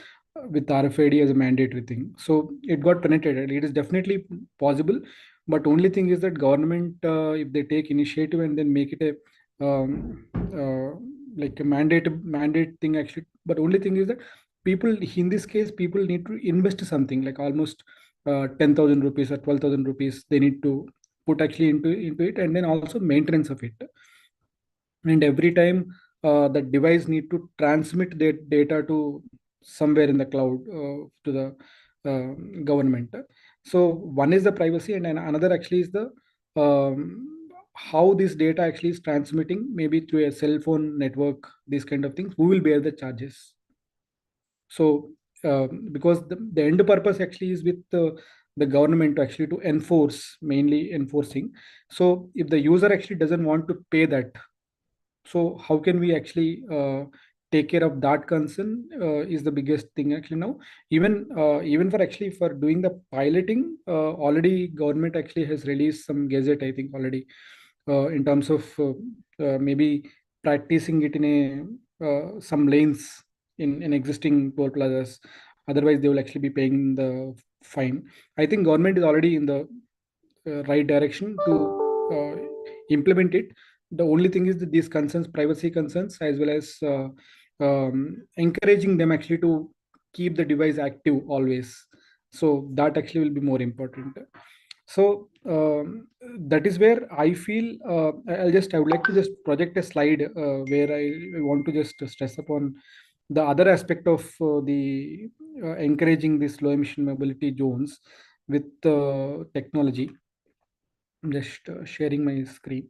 with RFID as a mandatory thing. So it got penetrated. It is definitely possible, but only thing is that government, if they take initiative and then make it a like a mandate thing actually. But only thing is that people in this case, people need to invest something like almost 10,000 rupees or 12,000 rupees. They need to put actually into it, and then also maintenance of it. And every time the device need to transmit their data to somewhere in the cloud to the government. So one is the privacy, and another actually is the how this data actually is transmitting, maybe through a cell phone network, these kind of things. Who will bear the charges? So because the end purpose actually is with the government to actually to enforce, mainly enforcing. So if the user actually doesn't want to pay that, so how can we actually take care of that concern is the biggest thing actually now. Even for actually for doing the piloting, already government actually has released some gazette, I think already, in terms of maybe practicing it in a some lanes in existing toll plazas. Otherwise, they will actually be paying the fine. I think government is already in the right direction to implement it. The only thing is that these concerns, privacy concerns, as well as encouraging them actually to keep the device active always. So that actually will be more important. So that is where I feel I would like to just project a slide where I want to just stress upon the other aspect of the encouraging this low emission mobility zones with technology. I'm just sharing my screen.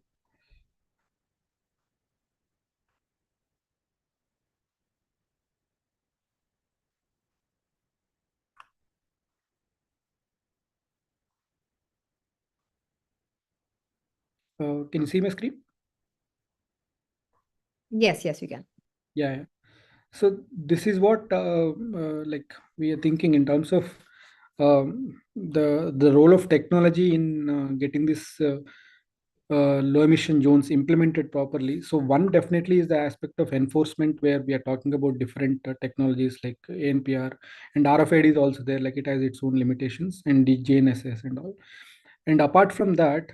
Can you see my screen? Yes, you can. Yeah. So this is what like we are thinking in terms of the role of technology in getting this low emission zones implemented properly. So one definitely is the aspect of enforcement, where we are talking about different technologies like ANPR, and RFID is also there, like it has its own limitations, and the GNSS and all. And apart from that,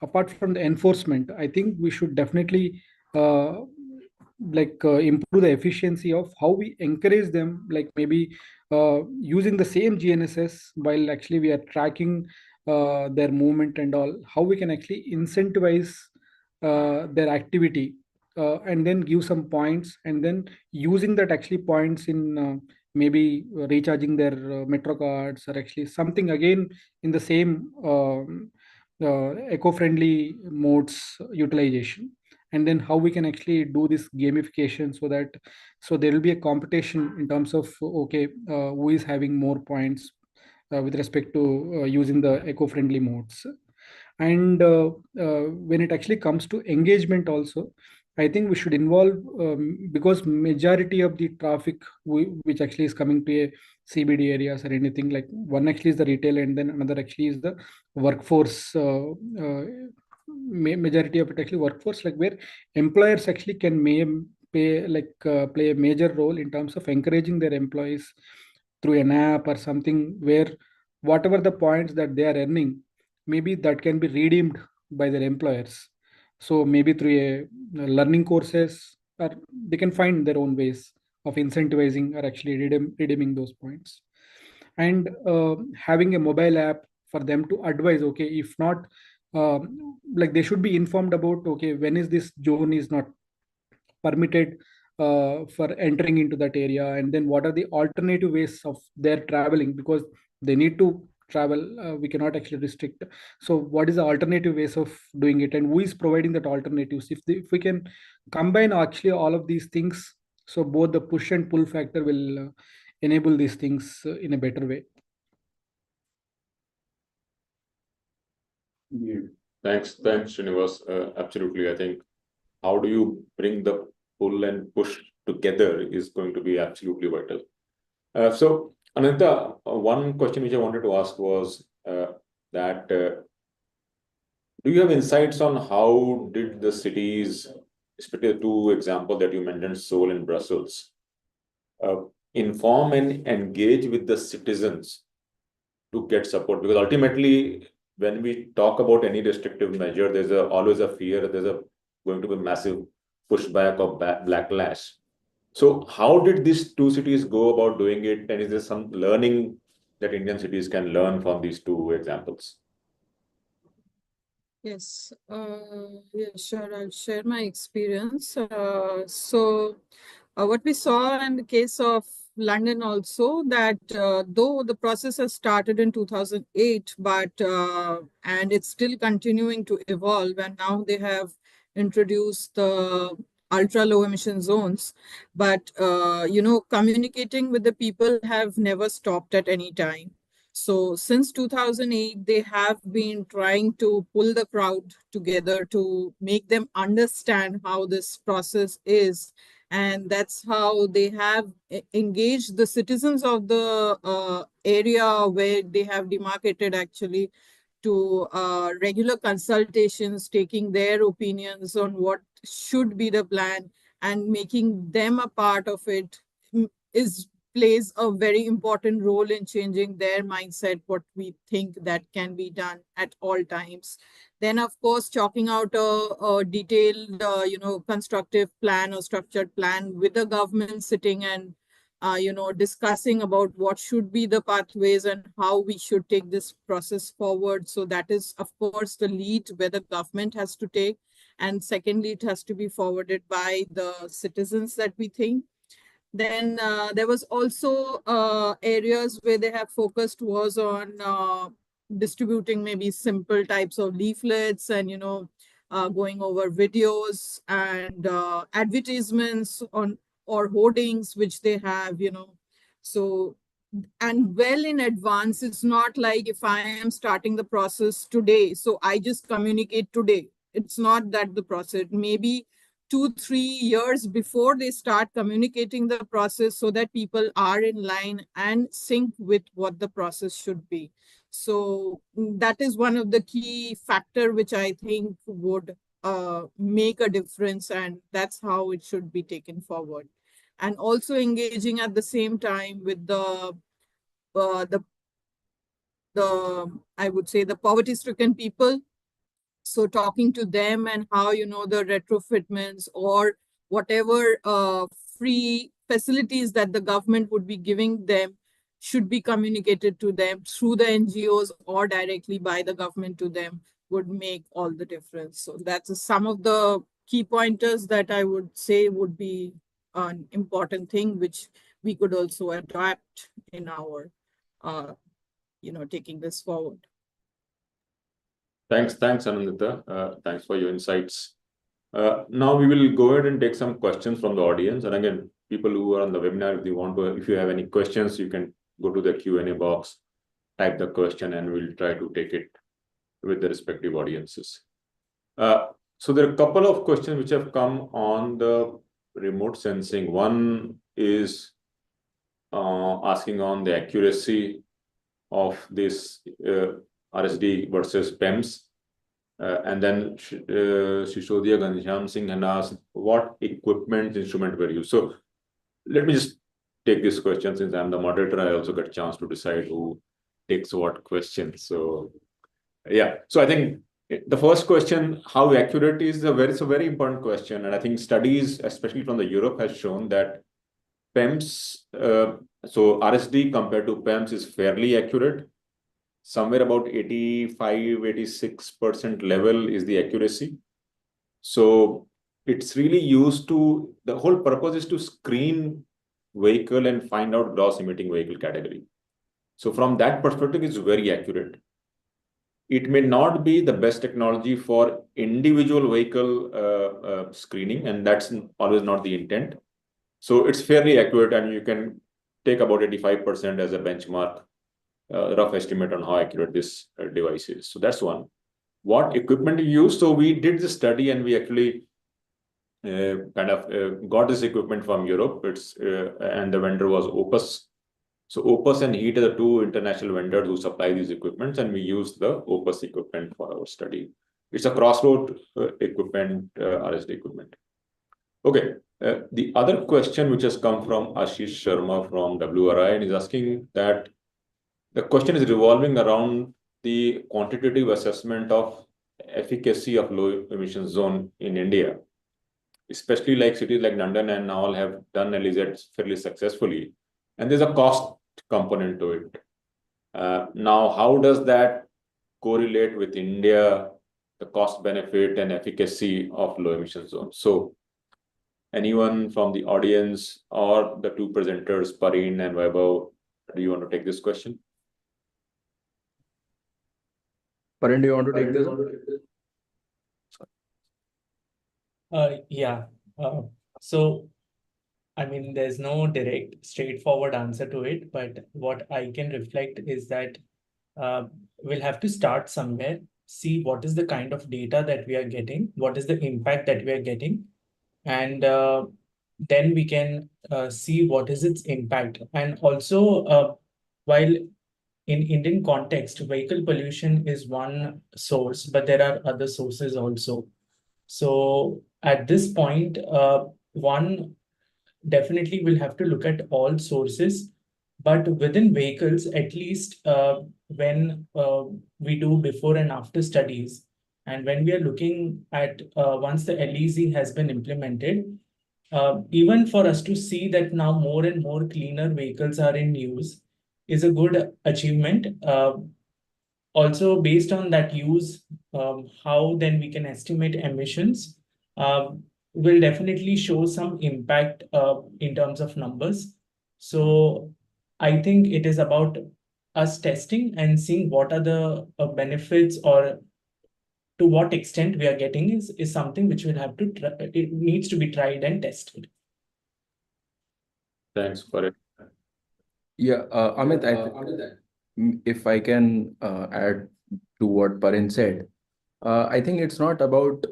apart from the enforcement, I think we should definitely improve the efficiency of how we encourage them, like maybe using the same GNSS while actually we are tracking their movement and all, how we can actually incentivize their activity and then give some points, and then using that actually points in maybe recharging their metro cards, or actually something again in the same eco-friendly modes utilization. And then how we can actually do this gamification, so that there will be a competition in terms of okay, who is having more points with respect to using the eco-friendly modes. And when it actually comes to engagement also, I think we should involve because majority of the traffic which actually is coming to a CBD areas or anything, like one actually is the retail and then another actually is the workforce. Majority of it actually workforce, like where employers actually can play a major role in terms of encouraging their employees through an app or something, where whatever the points that they are earning, maybe that can be redeemed by their employers. So maybe through a learning courses, or they can find their own ways of incentivizing or actually redeeming those points. And having a mobile app for them to advise, okay, if not, like they should be informed about, okay, when is this zone is not permitted for entering into that area, and then what are the alternative ways of their traveling, because they need to travel. We cannot actually restrict. So what is the alternative ways of doing it, and who is providing that alternatives? If we can combine actually all of these things, so both the push and pull factor will enable these things in a better way. Thanks, Srinivas. Absolutely. I think how do you bring the pull and push together is going to be absolutely vital. So, Ananta, one question which I wanted to ask was that do you have insights on how did the cities, especially the two examples that you mentioned, Seoul and Brussels, inform and engage with the citizens to get support? Because ultimately, when we talk about any restrictive measure, there's always a fear that there's going to be massive pushback or backlash. So how did these two cities go about doing it? And is there some learning that Indian cities can learn from these two examples? Yes, sure. I'll share my experience. What we saw in the case of London also, that though the process has started in 2008, and it's still continuing to evolve, and now they have introduced the ultra low emission zones, but communicating with the people have never stopped at any time. So since 2008, they have been trying to pull the crowd together to make them understand how this process is. And that's how they have engaged the citizens of the area where they have demarcated actually to regular consultations, taking their opinions on what should be the plan and making them a part of it plays a very important role in changing their mindset, what we think that can be done at all times. Then, of course, chalking out a detailed, constructive plan or structured plan with the government sitting and, discussing about what should be the pathways and how we should take this process forward. So that is, of course, the lead where the government has to take. And secondly, it has to be forwarded by the citizens that we think. Then there was also areas where they have focused was on distributing maybe simple types of leaflets and, going over videos and advertisements on or hoardings, which they have, So, and well in advance, it's not like if I am starting the process today, so I just communicate today. It's not that the process, maybe 2-3 years before they start communicating the process so that people are in line and sync with what the process should be. So that is one of the key factor which I think would make a difference, and that's how it should be taken forward. And also engaging at the same time with the I would say the poverty-stricken people. So talking to them and how, the retrofitments or whatever free facilities that the government would be giving them should be communicated to them through the NGOs or directly by the government to them would make all the difference. So that's some of the key pointers that I would say would be an important thing, which we could also adapt in our, taking this forward. Thanks, Anandita. Thanks for your insights. Now we will go ahead and take some questions from the audience. And again, people who are on the webinar, if you have any questions, you can go to the Q&A box, type the question, and we'll try to take it with the respective audiences. So there are a couple of questions which have come on the remote sensing. One is asking on the accuracy of this RSD versus PEMS. And then Shishodhya Ghanshyam Singh had asked what equipment instrument were used. So let me just take this question. Since I'm the moderator, I also get a chance to decide who takes what question. So yeah, so I think the first question, how accurate is it's a very important question. And I think studies, especially from the Europe, has shown that PEMS, so RSD compared to PEMS is fairly accurate. Somewhere about 85–86% level is the accuracy. So it's really used to, the whole purpose is to screen vehicle and find out gross emitting vehicle category. So from that perspective, it's very accurate. It may not be the best technology for individual vehicle screening, and that's always not the intent. So it's fairly accurate, and you can take about 85% as a benchmark, rough estimate on how accurate this device is. So that's one. What equipment you use? So we did this study, and we actually got this equipment from Europe. And the vendor was Opus. So Opus and Heat are the two international vendors who supply these equipments, and we used the Opus equipment for our study. It's a crossroad equipment, RSD equipment. Okay. The other question which has come from Ashish Sharma from WRI and is asking that the question is revolving around the quantitative assessment of efficacy of low emission zone in India, especially like cities like London and all have done LEZs fairly successfully. And there's a cost component to it. Now, how does that correlate with India, the cost benefit and efficacy of low emission zones? So anyone from the audience or the two presenters, Pareen and Vaibhav, do you want to take this question? Pareen, do you want to take this? Yeah. So, I mean, there's no direct, straightforward answer to it, but what I can reflect is that we'll have to start somewhere, see what is the kind of data that we are getting, what is the impact that we are getting, and then we can see what is its impact. And also, while in Indian context, vehicle pollution is one source, but there are other sources also. So at this point, one definitely will have to look at all sources, but within vehicles, at least when we do before and after studies, and when we are looking at once the LEZ has been implemented, even for us to see that now more and more cleaner vehicles are in use is a good achievement. Also, based on that use, how then we can estimate emissions will definitely show some impact in terms of numbers. So I think it is about us testing and seeing what are the benefits or to what extent we are getting is something which will have to try, it needs to be tried and tested. Thanks for it. Yeah, Amit, if I can add to what Pareen said, I think it's not about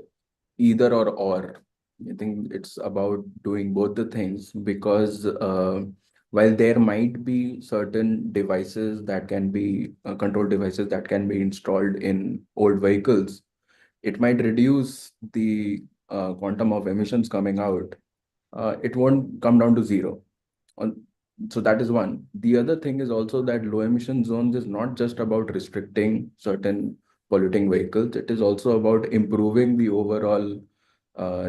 either or. I think it's about doing both the things, because while there might be certain devices that can be control devices that can be installed in old vehicles, it might reduce the quantum of emissions coming out. It won't come down to zero. So that is one. The other thing is also that low emission zones is not just about restricting certain polluting vehicles. It is also about improving the overall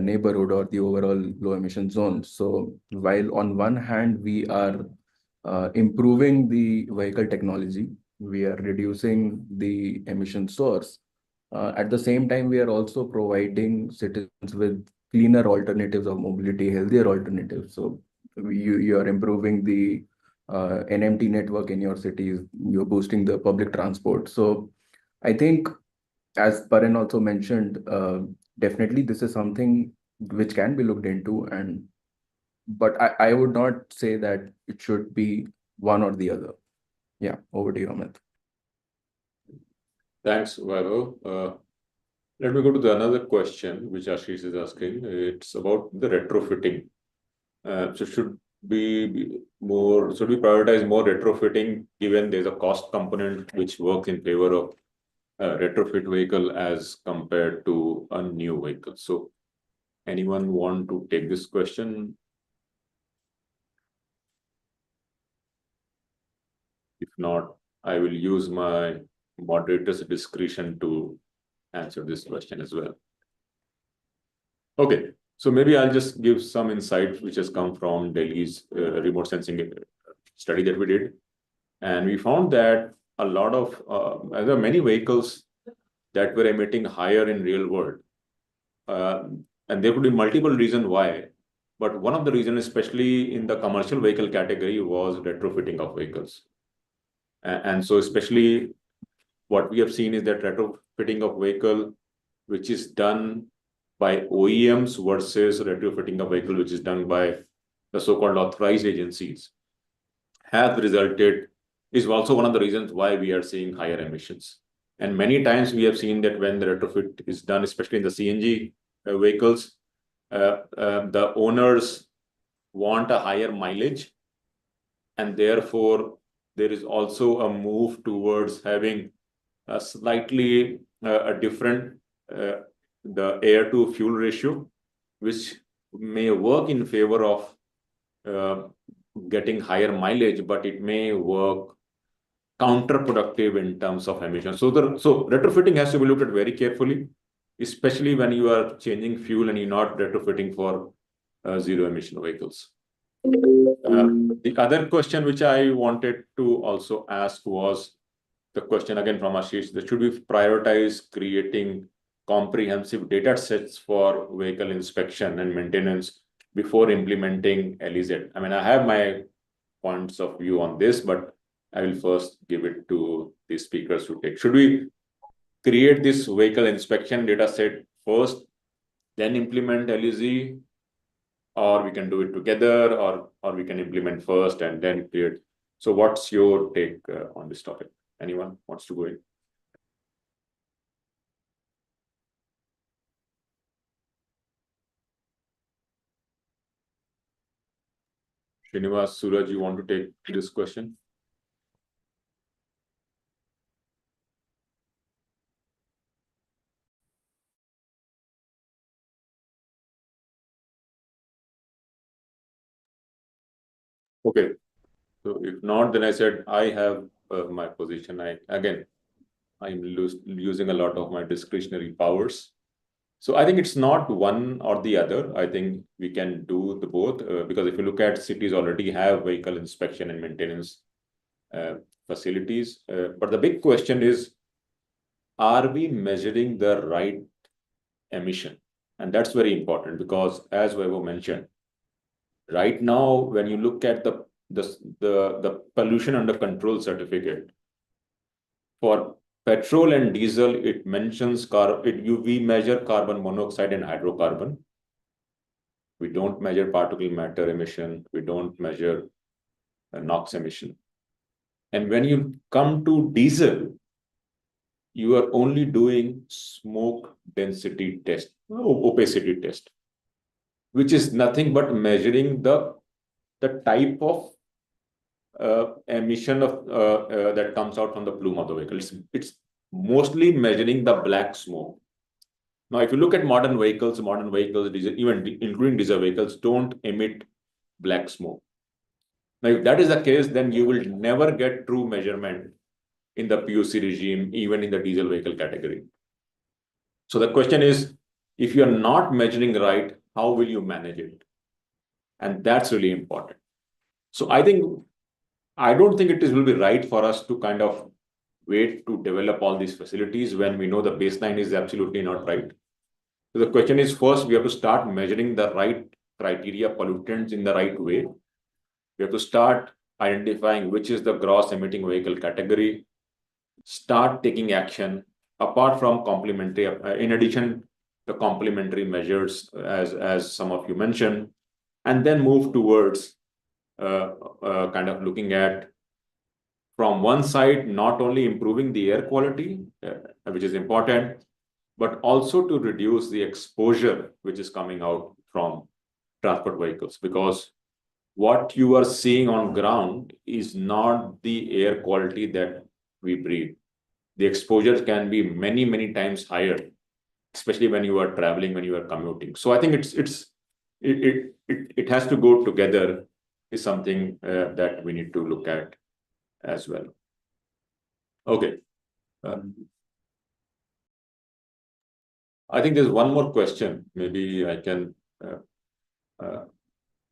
neighborhood or the overall low emission zones. So while on one hand we are improving the vehicle technology, we are reducing the emission source. At the same time, we are also providing citizens with cleaner alternatives of mobility, healthier alternatives. So you are improving the NMT network in your cities, you're boosting the public transport. So I think, as Pareen also mentioned, definitely this is something which can be looked into, but I would not say that it should be one or the other. Yeah, over to you, Amit. Thanks, Vaibhav. Let me go to another question which Ashish is asking. It's about the retrofitting. So should we prioritize more retrofitting given there's a cost component which works in favor of retrofit vehicle as compared to a new vehicle? So anyone want to take this question? If not, I will use my moderator's discretion to answer this question as well. Okay, so maybe I'll just give some insight which has come from Delhi's remote sensing study that we did. And we found that a lot of, there are many vehicles that were emitting higher in real world. And there could be multiple reasons why. But one of the reasons, especially in the commercial vehicle category, was retrofitting of vehicles. And so especially what we have seen is that retrofitting of vehicle, which is done by OEMs versus retrofitting of vehicle, which is done by the so-called authorized agencies, has resulted, is also one of the reasons why we are seeing higher emissions. And many times we have seen that when the retrofit is done, especially in the CNG vehicles, the owners want a higher mileage, and therefore there is also a move towards having a slightly a different the air to fuel ratio, which may work in favor of getting higher mileage, but it may work counterproductive in terms of emissions. So retrofitting has to be looked at very carefully, especially when you are changing fuel and you're not retrofitting for zero emission vehicles. The other question which I wanted to also ask was the question again from Ashish, that should we prioritize creating comprehensive data sets for vehicle inspection and maintenance before implementing LEZ? I mean, I have my points of view on this, but I will first give it to the speakers to take. Should we create this vehicle inspection data set first, then implement LEZ, or we can do it together, or we can implement first and then create? So what's your take on this topic? Anyone wants to go in? Srinivas, Suraj, you want to take this question? Okay, so if not, then I said I have my position. I'm using a lot of my discretionary powers. So I think it's not one or the other. I think we can do the both because if you look at cities already have vehicle inspection and maintenance facilities. But the big question is, are we measuring the right emission? And that's very important because, as Vaibhav mentioned, right now, when you look at the pollution under control certificate for petrol and diesel, it mentions we measure carbon monoxide and hydrocarbon. We don't measure particulate matter emission. We don't measure NOx emission. And when you come to diesel, you are only doing smoke density test, opacity test, which is nothing but measuring the type of emission of that comes out from the plume of the vehicle. It's mostly measuring the black smoke. Now, if you look at modern vehicles, diesel, even including diesel vehicles, don't emit black smoke. Now, if that is the case, then you will never get true measurement in the PUC regime, even in the diesel vehicle category. So the question is, if you're not measuring right, how will you manage it? And that's really important. So I don't think it will be right for us to kind of wait to develop all these facilities when we know the baseline is absolutely not right. So the question is, first, we have to start measuring the right criteria pollutants in the right way. We have to start identifying which is the gross emitting vehicle category, start taking action apart from complementary, in addition, the complementary measures as some of you mentioned, and then move towards kind of looking at, from one side, not only improving the air quality, which is important, but also to reduce the exposure which is coming out from transport vehicles, because what you are seeing on ground is not the air quality that we breathe. The exposure can be many, many times higher, especially when you are traveling, when you are commuting. So I think it has to go together, is something that we need to look at as well. Okay. I think there's one more question. Maybe I can,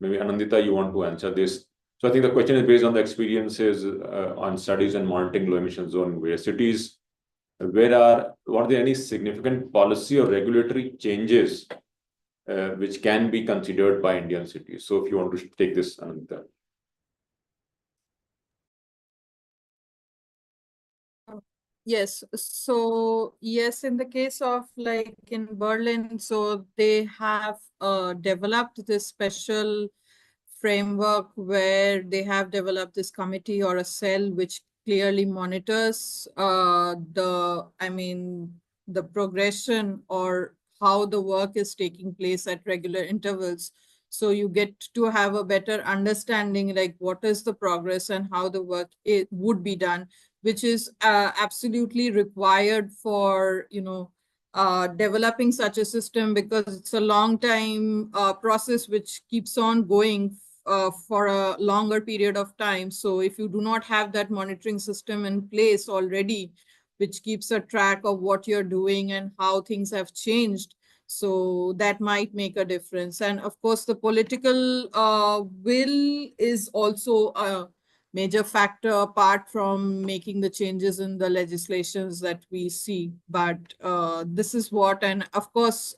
maybe Anandita, you want to answer this. So I think the question is based on the experiences on studies and monitoring low emission zone in various cities. Were there any significant policy or regulatory changes which can be considered by Indian cities? So if you want to take this, Anandita. Yes. So yes, in the case of like in Berlin, so they have developed this special framework where they have developed this committee or a cell which clearly monitors the progression or how the work is taking place at regular intervals. So you get to have a better understanding like what is the progress and how the work would be done, which is absolutely required for, developing such a system, because it's a long time process which keeps on going for a longer period of time. So if you do not have that monitoring system in place already, which keeps a track of what you're doing and how things have changed, so that might make a difference. And of course, the political will is also a major factor apart from making the changes in the legislations that we see. But this is what, and of course,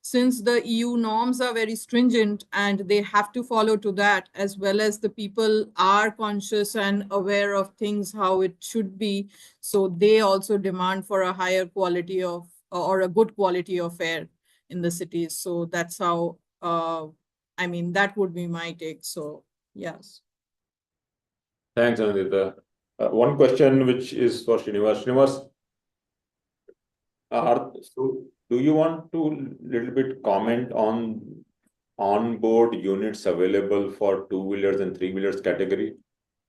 since the EU norms are very stringent and they have to follow to that, as well as the people are conscious and aware of things, how it should be. So they also demand for a higher quality of, or a good quality of air in the cities. So that's how, that would be my take. So, yes. Thanks, Anandita. One question which is for Srinivas. Srinivas, so do you want to little bit comment on onboard units available for two-wheelers and three-wheelers category,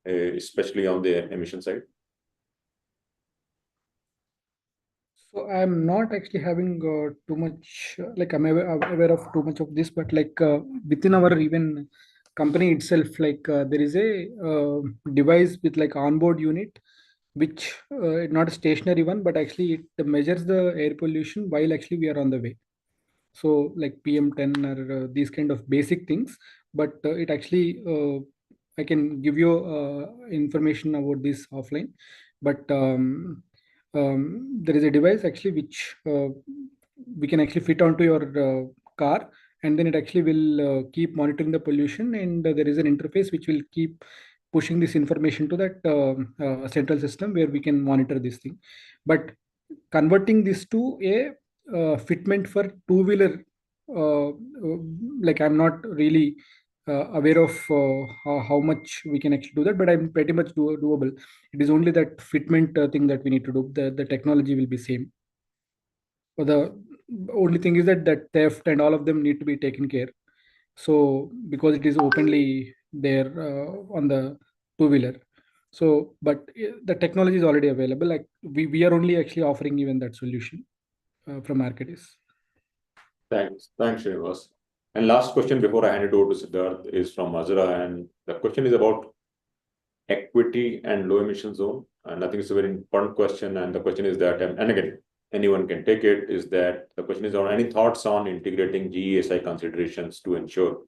especially on the emission side? So I'm not actually having too much, I'm aware of too much of this, but within our even company itself, there is a device with onboard unit, which not a stationary one, but actually it measures the air pollution while actually we are on the way. So like PM10 or these kind of basic things, but it actually I can give you information about this offline, but there is a device actually which we can actually fit onto your car, and then it actually will keep monitoring the pollution, and there is an interface which will keep pushing this information to that central system where we can monitor this thing. But converting this to a fitment for two-wheeler, I'm not really aware of how much we can actually do that, but I'm pretty much doable. It is only that fitment thing that we need to do. The technology will be same. But the only thing is that theft and all of them need to be taken care. So because it is openly there on the two-wheeler. So, but the technology is already available. Like we are only actually offering even that solution from Arcadis. Thanks, Srinivas. And last question before I hand it over to Siddharth is from Azra, and the question is about equity and low emission zone. And I think it's a very important question. And the question is that, and again, anyone can take it, is that the question is on any thoughts on integrating GESI considerations to ensure,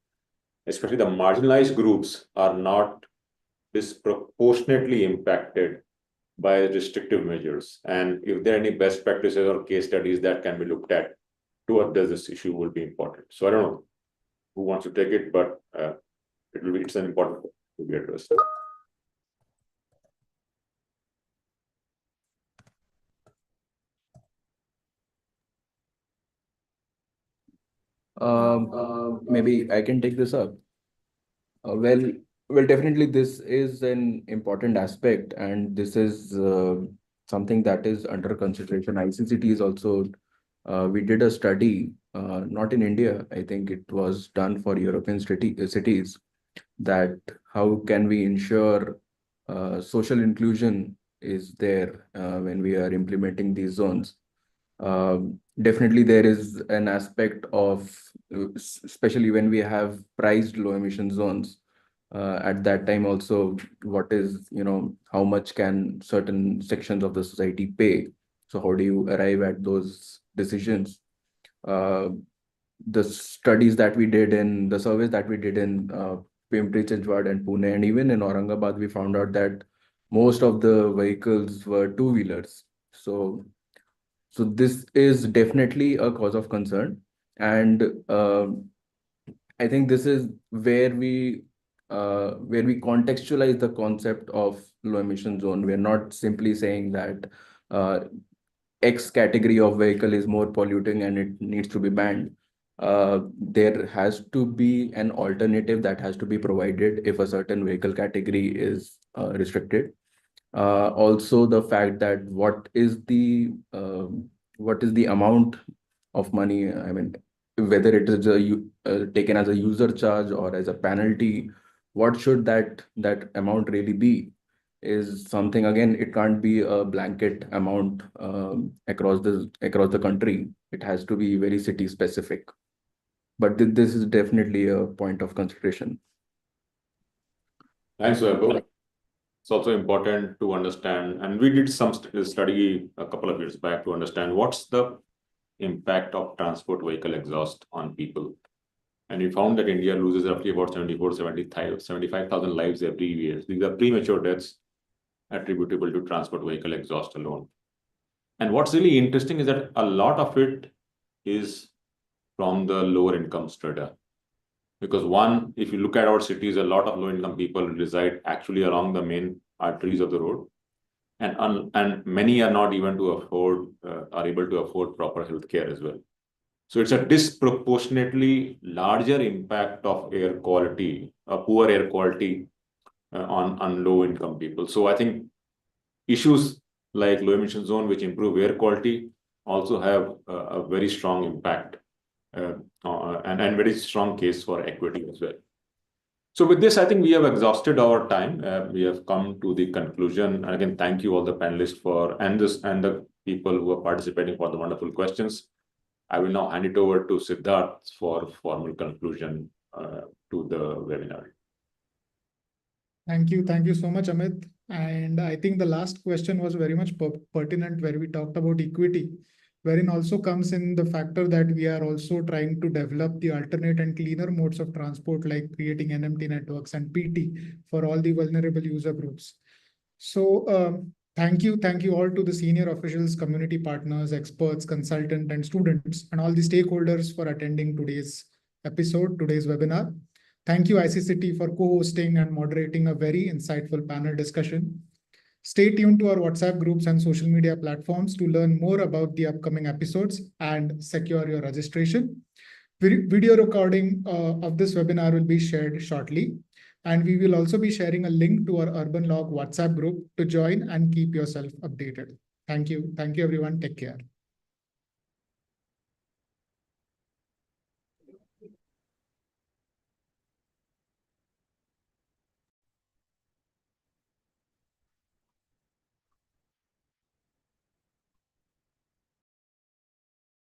especially the marginalized groups, are not disproportionately impacted by restrictive measures. And if there are any best practices or case studies that can be looked at to address this issue will be important. So I don't know who wants to take it, but it's an important to be addressed. Maybe I can take this up. Well, definitely this is an important aspect, and this is something that is under consideration. ICCT is also we did a study, not in India, I think it was done for European cities, that how can we ensure social inclusion is there when we are implementing these zones. Definitely there is an aspect of, especially when we have priced low emission zones, at that time also, what is, how much can certain sections of the society pay? So how do you arrive at those decisions? The studies that we did in the surveys that we did in Pimpri Chinchwad and Pune, and even in Aurangabad, we found out that most of the vehicles were two-wheelers. So this is definitely a cause of concern. And I think this is where we contextualize the concept of low emission zone. We're not simply saying that X category of vehicle is more polluting and it needs to be banned. There has to be an alternative that has to be provided if a certain vehicle category is restricted. Also, the fact that what is the amount of money? I mean, whether it is taken as a user charge or as a penalty, what should that amount really be? Is something, again, it can't be a blanket amount across the country. It has to be very city specific. But this is definitely a point of consideration. Thanks, Vaibhav. It's also important to understand, and we did some study a couple of years back to understand what's the impact of transport vehicle exhaust on people. And we found that India loses roughly about 75,000 lives every year. These are premature deaths attributable to transport vehicle exhaust alone. And what's really interesting is that a lot of it is from the lower income strata. Because one, if you look at our cities, a lot of low income people reside actually along the main arteries of the road. And many are not even are able to afford proper healthcare as well. So it's a disproportionately larger impact of air quality, poor air quality on low income people. So I think issues like low emission zone, which improve air quality, also have a very strong impact and very strong case for equity as well. So with this, I think we have exhausted our time. We have come to the conclusion. And again, thank you all the panelists and the people who are participating for the wonderful questions. I will now hand it over to Siddharth for formal conclusion to the webinar. Thank you. Thank you so much, Amit. And I think the last question was very much pertinent, where we talked about equity, wherein also comes in the factor that we are also trying to develop the alternate and cleaner modes of transport, like creating NMT networks and PT for all the vulnerable user groups. So thank you all to the senior officials, community partners, experts, consultants, and students, and all the stakeholders for attending today's webinar. Thank you, ICCT, for co-hosting and moderating a very insightful panel discussion. Stay tuned to our WhatsApp groups and social media platforms to learn more about the upcoming episodes and secure your registration. Video recording of this webinar will be shared shortly. And we will also be sharing a link to our Urbanlogue WhatsApp group to join and keep yourself updated. Thank you. Thank you, everyone. Take care.